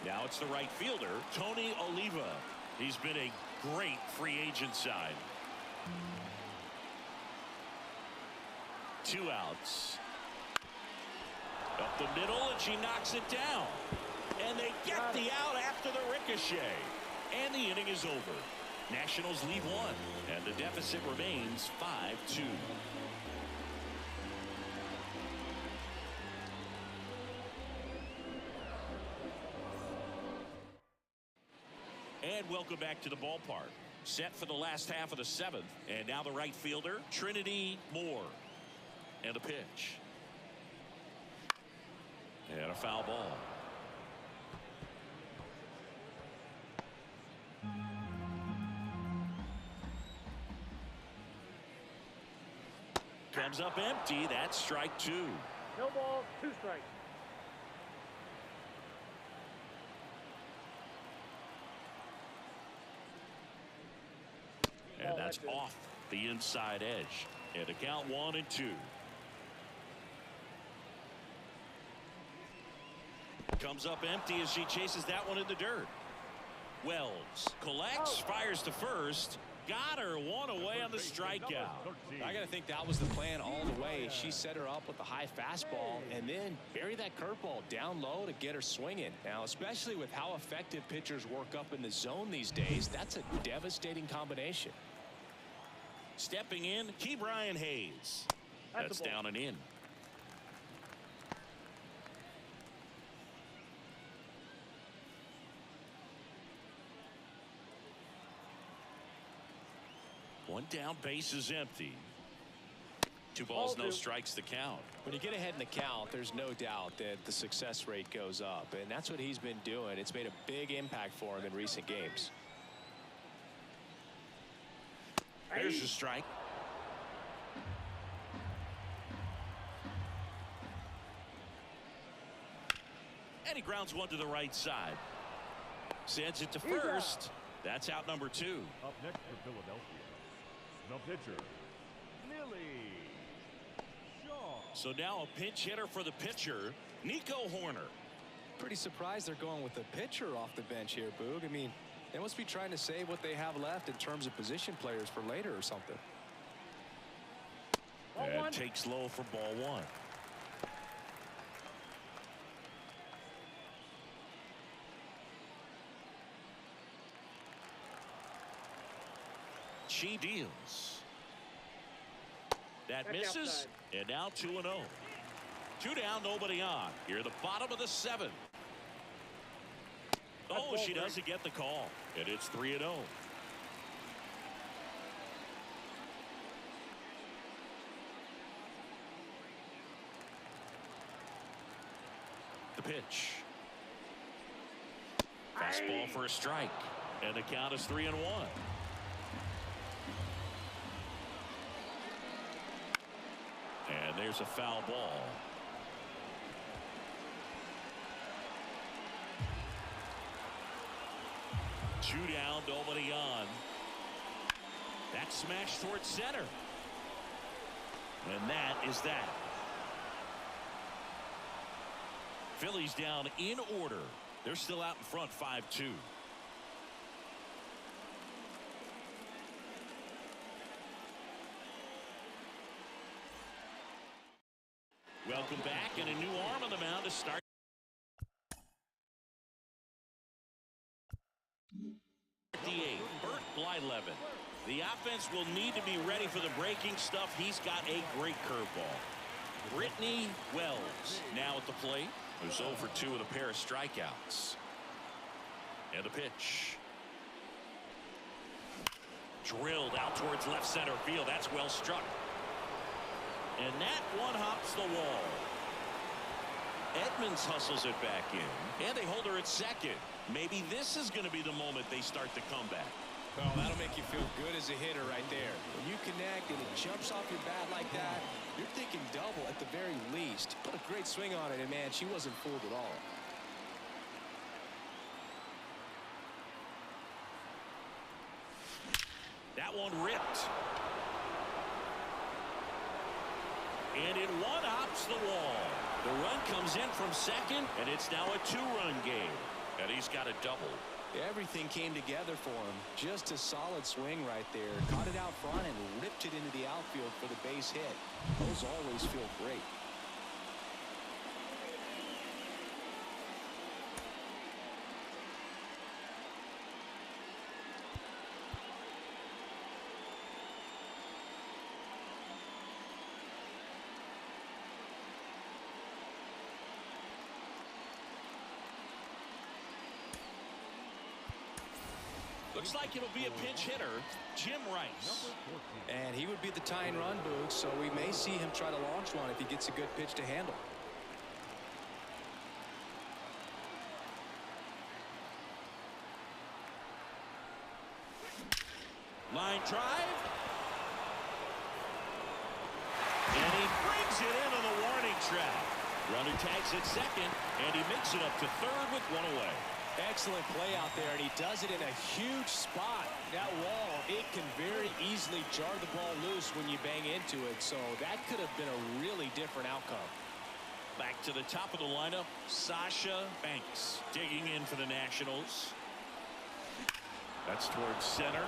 Now it's the right fielder, Tony Oliva. He's been a great free agent sign. 2 outs. Up the middle, and she knocks it down. And they get the out after the ricochet. And the inning is over. Nationals lead 1, and the deficit remains 5-2. And welcome back to the ballpark. Set for the last half of the 7th. And now the right fielder, Trinity Moore. And a pitch. And a foul ball. Comes up empty. That's strike 2.
No ball, 2 strikes.
And that's off the inside edge. And a count 1-2. Comes up empty as she chases that one in the dirt. Wells collects, fires to first. Got her, 1 away on the strikeout.
I got to think that was the plan all the way. She set her up with the high fastball and then bury that curveball down low to get her swinging. Now, especially with how effective pitchers work up in the zone these days, that's a devastating combination.
Stepping in, Key Brian Hayes. That's down and in. One down, base is empty. 2 balls, no strikes to count.
When you get ahead in the count, there's no doubt that the success rate goes up, and that's what he's been doing. It's made a big impact for him in recent games.
There's a strike. And he grounds one to the right side. Sends it to first. That's out number 2.
Up next for Philadelphia, the pitcher, Millie Shaw.
So now a pinch hitter for the pitcher, Nico Horner.
Pretty surprised they're going with the pitcher off the bench here, Boog. I mean, they must be trying to save what they have left in terms of position players for later or something.
And takes low for ball 1. She deals. That misses. And now 2-0. 2 down, nobody on. Here, the bottom of the 7th. Oh, she doesn't get the call. And it's 3-0. The pitch. Fastball for a strike. And the count is 3-1. And there's a foul ball. Two down, nobody on. That's smashed towards center. And that is that. Phillies down in order. They're still out in front 5-2. Welcome back, and a new arm on the mound to start. The 8th, Bert Blyleven. The offense will need to be ready for the breaking stuff. He's got a great curveball. Brittany Wells now at the plate. Who's 0 for 2 with a pair of strikeouts. And a pitch. Drilled out towards left center field. That's well struck. And that one hops the wall. Edmonds hustles it back in. And they hold her at second. Maybe this is going to be the moment they start the comeback.
Well, that'll make you feel good as a hitter right there. When you connect and it jumps off your bat like that, you're thinking double at the very least. Put a great swing on it, and man, she wasn't fooled at all.
That one ripped. And it one-hops the wall. The run comes in from second, and it's now a 2-run game. And he's got a double.
Everything came together for him. Just a solid swing right there. Caught it out front and ripped it into the outfield for the base hit. Those always feel great.
Looks like it'll be a pinch hitter, Jim Rice.
And he would be the tying run, Boog, so we may see him try to launch one if he gets a good pitch to handle.
Line drive. And he brings it into the warning track. Runner tags at second, and he makes it up to third with one away.
Excellent play out there, and he does it in a huge spot. That wall, it can very easily jar the ball loose when you bang into it, so that could have been a really different outcome.
Back to the top of the lineup, Sasha Banks digging in for the Nationals. That's towards center.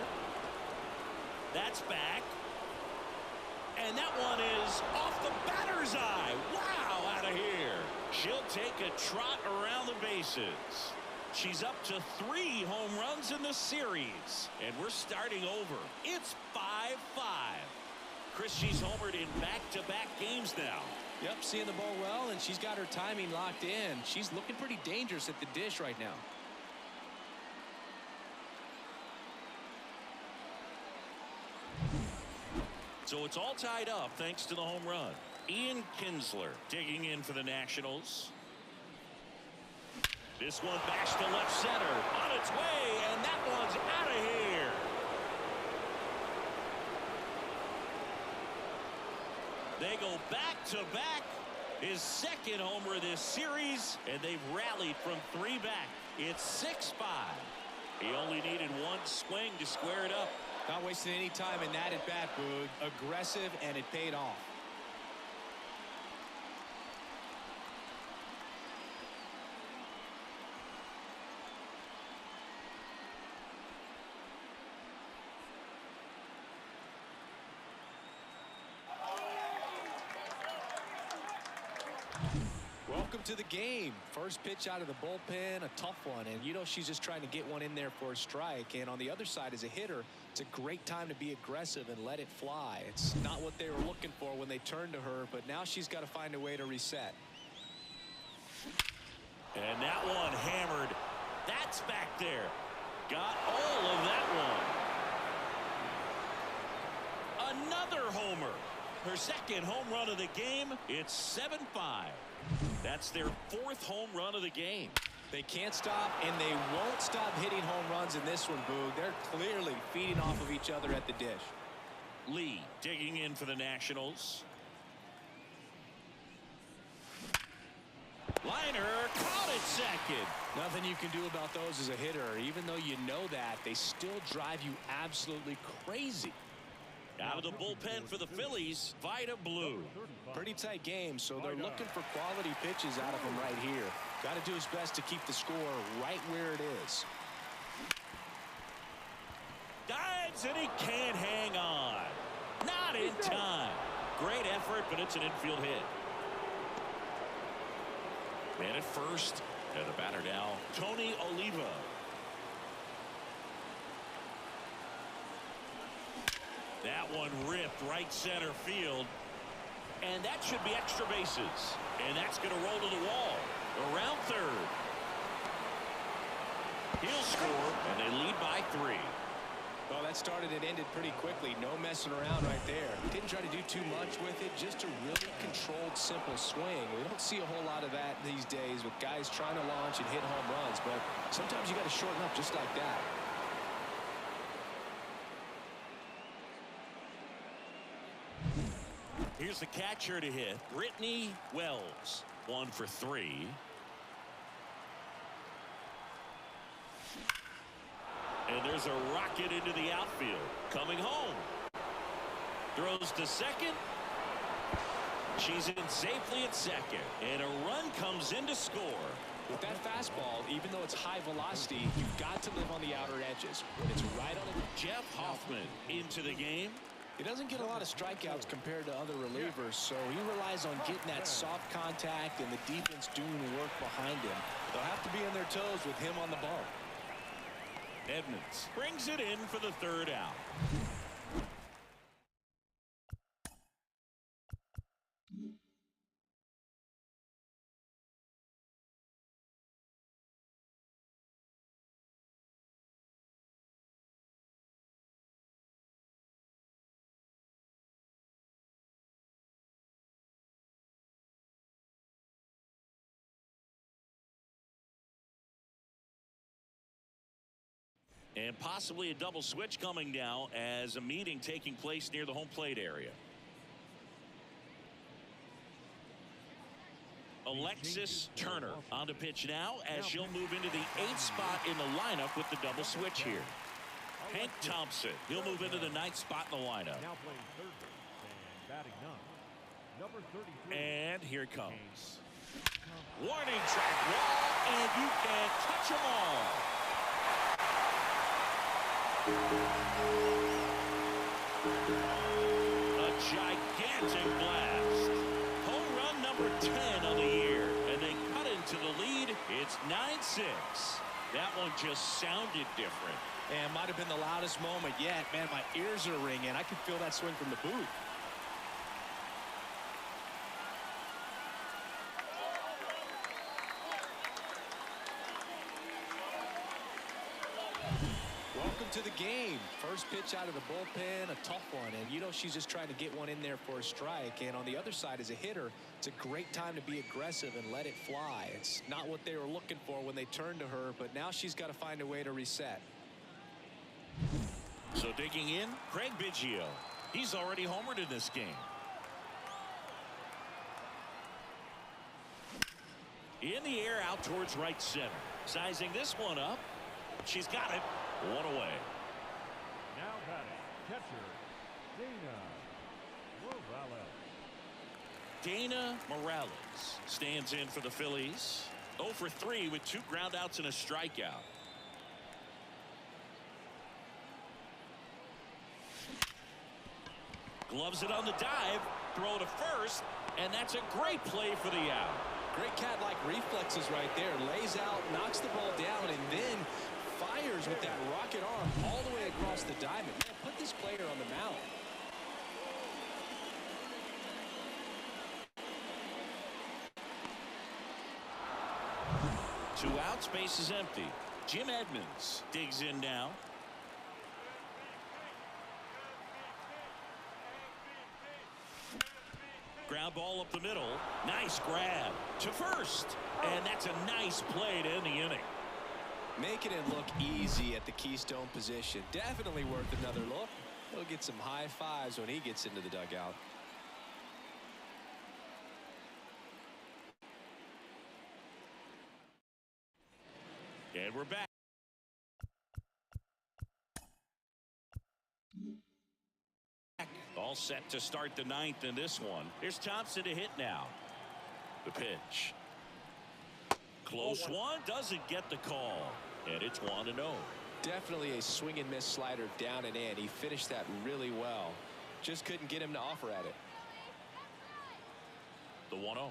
That's back. And that one is off the batter's eye. Wow, out of here. She'll take a trot around the bases. She's up to 3 home runs in the series. And we're starting over. It's 5-5. Chris, she's homered in back-to-back games now.
Yep, seeing the ball well, and she's got her timing locked in. She's looking pretty dangerous at the dish right now.
So it's all tied up thanks to the home run. Ian Kinsler digging in for the Nationals. This one bashed to left center. On its way, and that one's out of here. They go back-to-back. His second homer this series, and they've rallied from 3 back. It's 6-5. He only needed one swing to square it up.
Not wasting any time in that at bat, Boog. Aggressive, and it paid off. Welcome to the game. First pitch out of the bullpen, a tough one, and you know she's just trying to get one in there for a strike. And on the other side, as a hitter, it's a great time to be aggressive and let it fly. It's not what they were looking for when they turned to her, but now she's got to find a way to reset.
And that one hammered. That's back there. Got all of that one. Another homer. Her second home run of the game. It's 7-5. That's their 4th home run of the game.
They can't stop, and they won't stop hitting home runs in this one, Boog. They're clearly feeding off of each other at the dish.
Lee digging in for the Nationals. Liner caught it second.
Nothing you can do about those as a hitter. Even though you know that, they still drive you absolutely crazy.
Out of the bullpen for the Phillies, Vida Blue.
Pretty tight game, so they're looking for quality pitches out of him right here. Got to do his best to keep the score right where it is.
Dives, and he can't hang on. Not in time. Great effort, but it's an infield hit. Man at first, and the batter now, Tony Oliva. That one ripped right center field. And that should be extra bases. And that's going to roll to the wall. Around third. He'll score, and they lead by 3.
Well, that started and ended pretty quickly. No messing around right there. Didn't try to do too much with it. Just a really controlled, simple swing. We don't see a whole lot of that these days with guys trying to launch and hit home runs. But sometimes you got to shorten up just like that.
Here's the catcher to hit, Brittany Wells. 1 for 3. And there's a rocket into the outfield. Coming home. Throws to second. She's in safely at second. And a run comes in to score.
With that fastball, even though it's high velocity, you've got to live on the outer edges. When it's right on it.
Jeff Hoffman into the game.
He doesn't get a lot of strikeouts compared to other relievers, so he relies on getting that soft contact and the defense doing work behind him. They'll have to be on their toes with him on the ball.
Edmonds brings it in for the third out. And possibly a double switch coming now as a meeting taking place near the home plate area. Alexis Turner on the pitch now as she'll move into the 8th spot in the lineup with the double switch here. Hank Thompson, he'll move into the 9th spot in the lineup.
Now playing third base and batting ninth, number 33.
And here it comes. Warning track wall, and you can't touch them all. A gigantic blast. Home run number 10 on the year, and they cut into the lead. It's 9-6. That one just sounded different.
And might have been the loudest moment yet. Man, my ears are ringing. I can feel that swing from the booth. To the game. First pitch out of the bullpen, a tough one, and you know she's just trying to get one in there for a strike. And on the other side, as a hitter, it's a great time to be aggressive and let it fly. It's not what they were looking for when they turned to her, but now she's got to find a way to reset.
So digging in, Craig Biggio. He's already homered in this game. In the air out towards right center. Sizing this one up. She's got it. One away.
Now batting, catcher, Dana Morales.
Dana Morales stands in for the Phillies. 0 for 3 with 2 groundouts and a strikeout. Gloves it on the dive. Throw to first. And that's a great play for the out.
Great cat-like reflexes right there. Lays out, knocks the ball down, and then fires with that rocket arm all the way across the diamond. Man, put this player on the mound.
Two out, space is empty. Jim Edmonds digs in now. Ground ball up the middle. Nice grab to first. And that's a nice play to end the inning.
Making it look easy at the Keystone position. Definitely worth another look. He'll get some high fives when he gets into the dugout.
And we're back. All set to start the 9th in this one. Here's Thompson to hit now. The pitch. Close one. Doesn't get the call. And it's 1-0.
Definitely a swing and miss slider down and in. He finished that really well. Just couldn't get him to offer at it.
The 1-0.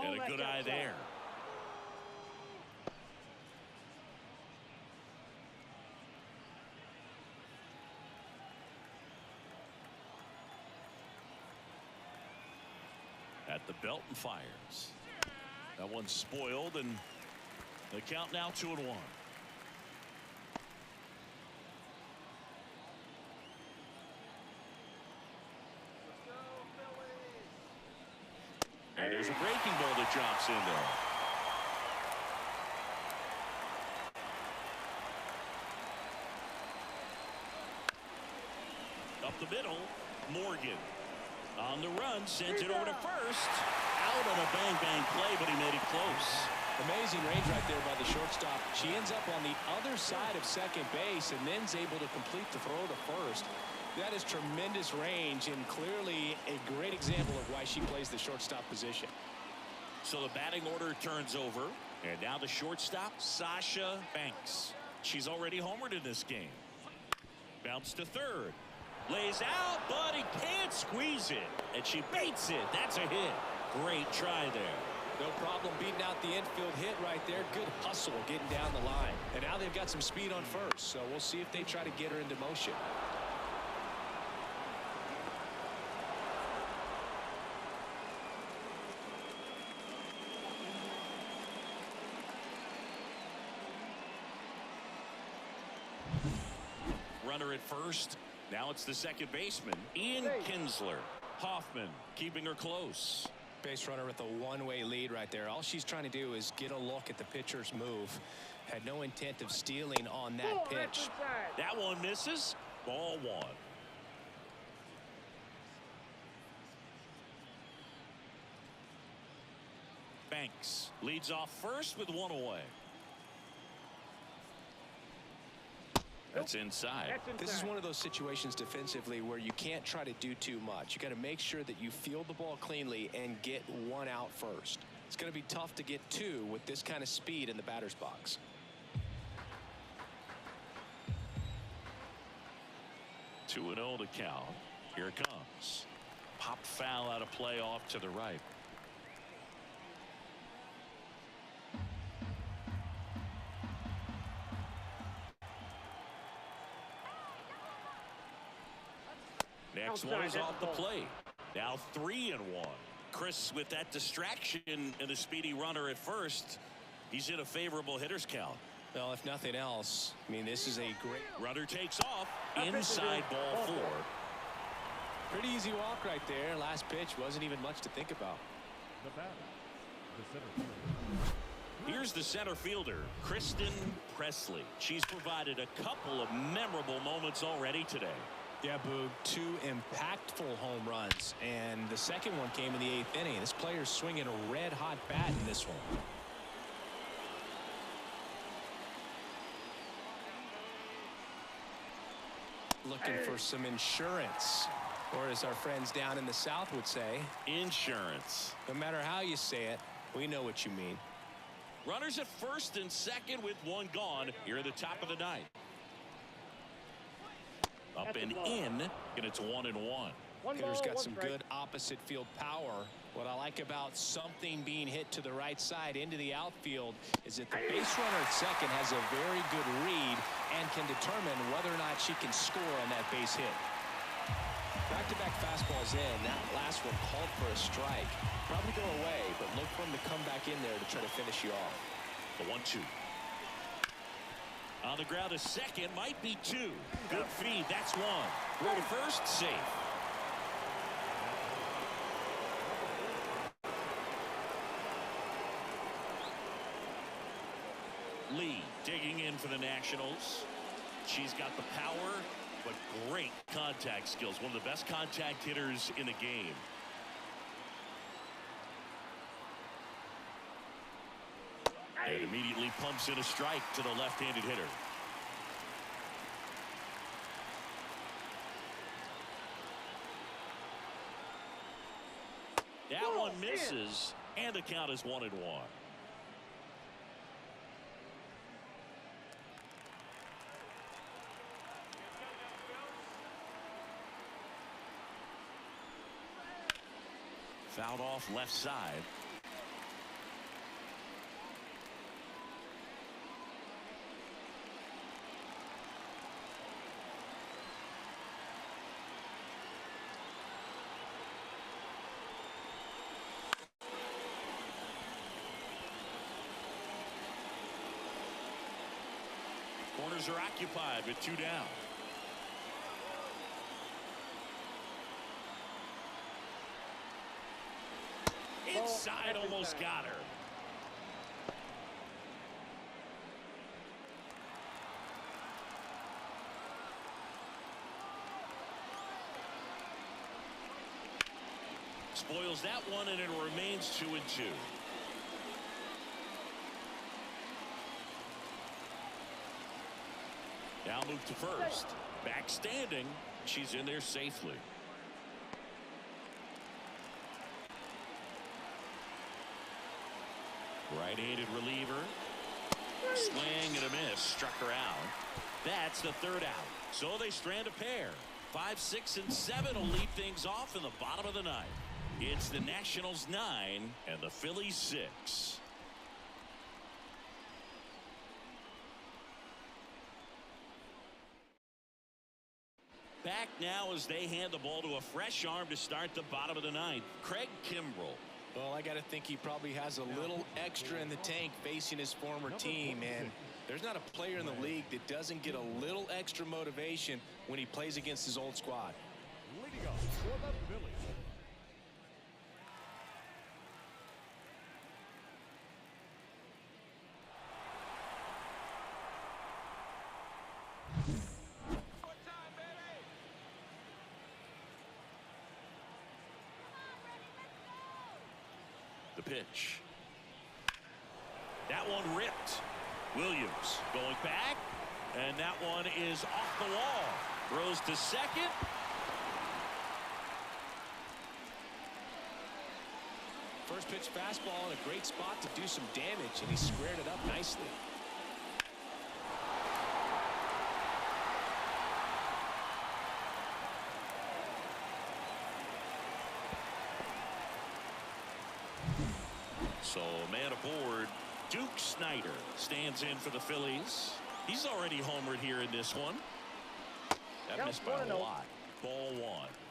And a good eye there. At the belt and fires. That one's spoiled, and the count now 2-1. And there's a breaking ball that drops in there. Up the middle, Morgan. On the run, sends it over to first. Out on a bang-bang play, but he made it close.
Amazing range right there by the shortstop. She ends up on the other side of second base and then's able to complete the throw to first. That is tremendous range and clearly a great example of why she plays the shortstop position.
So the batting order turns over. And now the shortstop, Sasha Banks. She's already homered in this game. Bounce to third. Lays out, but he can't squeeze it. And she baits it. That's a hit. Great try there.
No problem beating out the infield hit right there. Good hustle getting down the line. And now they've got some speed on first. So we'll see if they try to get her into motion.
Runner at first. Now it's the second baseman, Ian Kinsler. Hoffman keeping her close.
Base runner with a one-way lead right there. All she's trying to do is get a look at the pitcher's move. Had no intent of stealing on that pitch.
That one misses. Ball one. Banks leads off first with one away. That's inside.
This is one of those situations defensively where you can't try to do too much. You got to make sure that you field the ball cleanly and get one out first. It's going to be tough to get two with this kind of speed in the batter's box.
Two and 0 to count. Here it comes. Pop foul out of play off to the right. Next one is off the plate. Now 3-1. Chris, with that distraction and the speedy runner at first, he's in a favorable hitter's count.
Well, if nothing else, I mean, this is a great...
Runner takes off. Inside ball 4.
Pretty easy walk right there. Last pitch wasn't even much to think about.
The batter, the center fielder.
Here's the center fielder, Kristen Presley. She's provided a couple of memorable moments already today.
Yeah, Boog, 2 impactful home runs, and the second one came in the 8th inning. This player's swinging a red-hot bat in this one. Looking for some insurance, or as our friends down in the South would say,
insurance.
No matter how you say it, we know what you mean.
Runners at first and second with one gone here at the top of the ninth. Up and in, and it's 1-1.
Hitter's got some good opposite field power. What I like about something being hit to the right side into the outfield is that the base runner at second has a very good read and can determine whether or not she can score on that base hit. Back-to-back fastballs in. That last one called for a strike. Probably go away, but look for him to come back in there to try to finish you off.
The 1-2. On the ground, a second, might be 2. Good feed, that's 1. Throw to first, safe. Lee digging in for the Nationals. She's got the power, but great contact skills. One of the best contact hitters in the game. And immediately pumps in a strike to the left-handed hitter. That one misses, and the count is 1-1. Fouled off left side. Corners are occupied with 2 down. Inside, almost got her. Spoils that one, and it remains 2-2. Now move to first. Back standing. She's in there safely. Right-handed reliever. Swing and a miss. Struck her out. That's the third out. So they strand a pair. 5, 6, and 7 will lead things off in the bottom of the ninth. It's the Nationals 9 and the Phillies 6. Back now as they hand the ball to a fresh arm to start the bottom of the ninth. Craig Kimbrell.
Well, I got to think he probably has a little extra in the tank facing his former team, and there's not a player in the league that doesn't get a little extra motivation when he plays against his old squad.
Leading off for the Phillies.
The pitch. That one ripped. Williams going back, and that one is off the wall. Throws to second.
First pitch fastball in a great spot to do some damage, and he squared it up nicely.
So a man aboard. Duke Snyder stands in for the Phillies. He's already homered here in this one. That missed by a lot. Ball 1.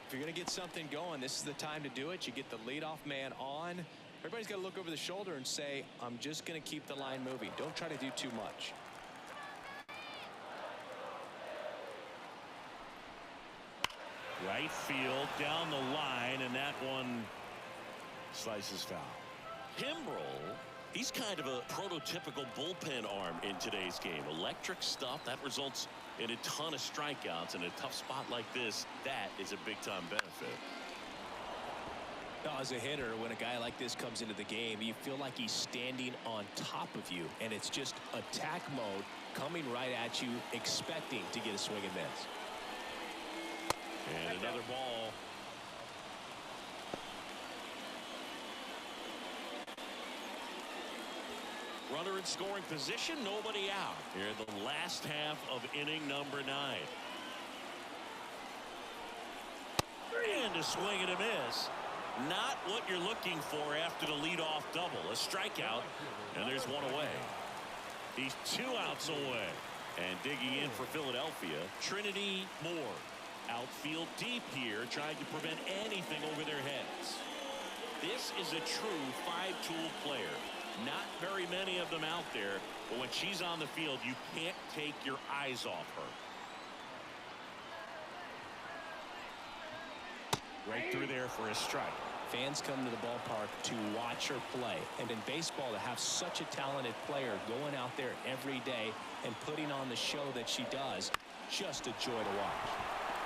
If you're going to get something going, this is the time to do it. You get the leadoff man on. Everybody's got to look over the shoulder and say, I'm just going to keep the line moving. Don't try to do too much.
Right field down the line, and that one slices foul. Kimbrell, he's kind of a prototypical bullpen arm in today's game. Electric stuff that results in a ton of strikeouts. In a tough spot like this, that is a big-time benefit.
Now, as a hitter, when a guy like this comes into the game, you feel like he's standing on top of you, and it's just attack mode coming right at you, expecting to get a swing and miss.
And another ball. Runner in scoring position, nobody out here in the last half of inning number 9. And a swing and a miss. Not what you're looking for after the leadoff double. A strikeout, and there's one away. He's 2 outs away. And digging in for Philadelphia, Trinity Moore. Outfield deep here, trying to prevent anything over their heads. This is a true 5-tool player. Not very many of them out there, but when she's on the field, you can't take your eyes off her. Right through there for a strike.
Fans come to the ballpark to watch her play, and in baseball, to have such a talented player going out there every day and putting on the show that she does, just a joy to watch.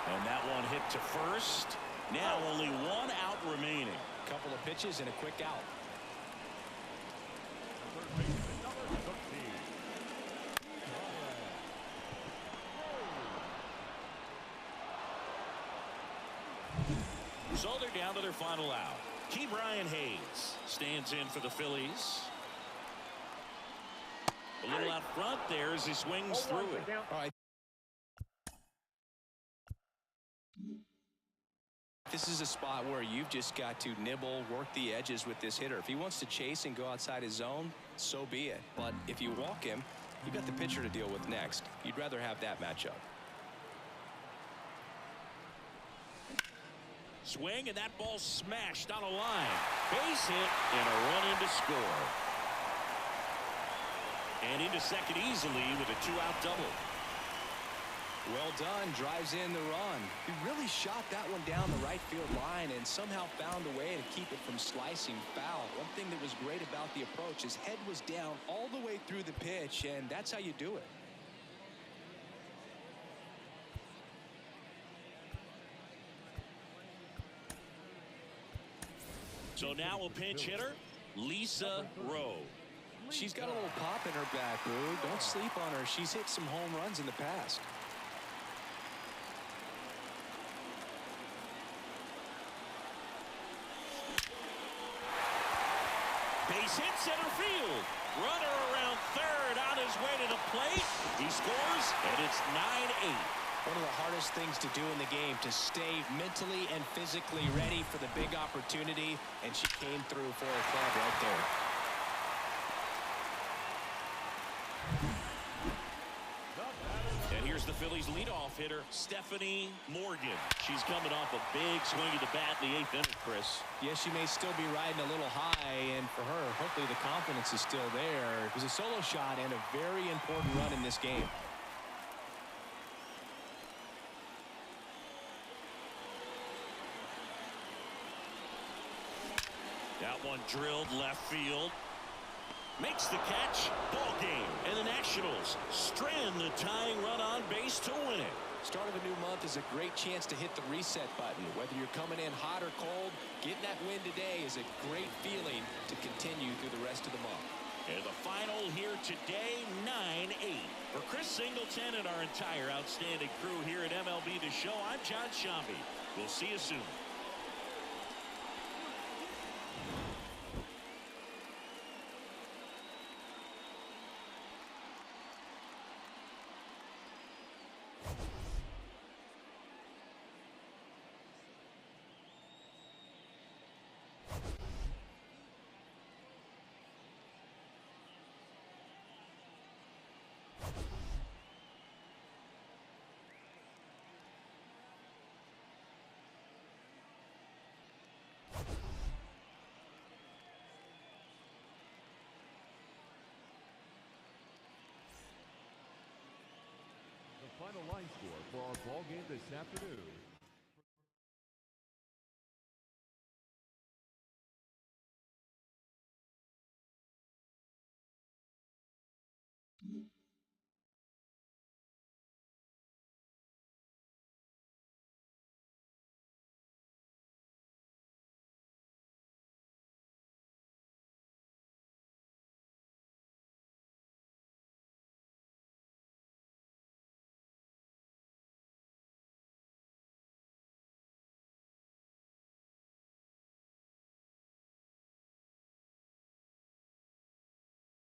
And that one hit to first. Now only 1 out remaining.
Couple of pitches and a quick out.
So they're down to their final out. Key Brian Hayes stands in for the Phillies. A little out front there as he swings through it.
All right. This is a spot where you've just got to nibble, work the edges with this hitter. If he wants to chase and go outside his zone, so be it. But if you walk him, you've got the pitcher to deal with next. You'd rather have that matchup.
Swing, and that ball smashed on a line. Base hit and a run in to score. And into second easily with a 2-out double.
Well done, drives in the run. He really shot that one down the right field line and somehow found a way to keep it from slicing foul. One thing that was great about the approach, his head was down all the way through the pitch, and that's how you do it.
So now a pinch hitter, Lisa Rowe.
She's got a little pop in her back, Boo. Don't sleep on her. She's hit some home runs in the past.
Base This hit center field. Runner around third on his way to the plate. He scores, and it's 9-8.
One of the hardest things to do in the game, to stay mentally and physically ready for the big opportunity, and she came through for her club right there.
And here's the Phillies' leadoff hitter, Stephanie Morgan. She's coming off a big swing of the bat in the 8th inning, Chris.
Yes, she may still be riding a little high, and for her, hopefully the confidence is still there. It was a solo shot and a very important run in this game.
That one drilled left field. Makes the catch. Ball game. And the Nationals strand the tying run on base to win it.
Start of a new month is a great chance to hit the reset button. Whether you're coming in hot or cold, getting that win today is a great feeling to continue through the rest of the month.
And the final here today, 9-8. For Chris Singleton and our entire outstanding crew here at MLB The Show, I'm John Shambi. We'll see you soon.
The final line score for our ball game this afternoon: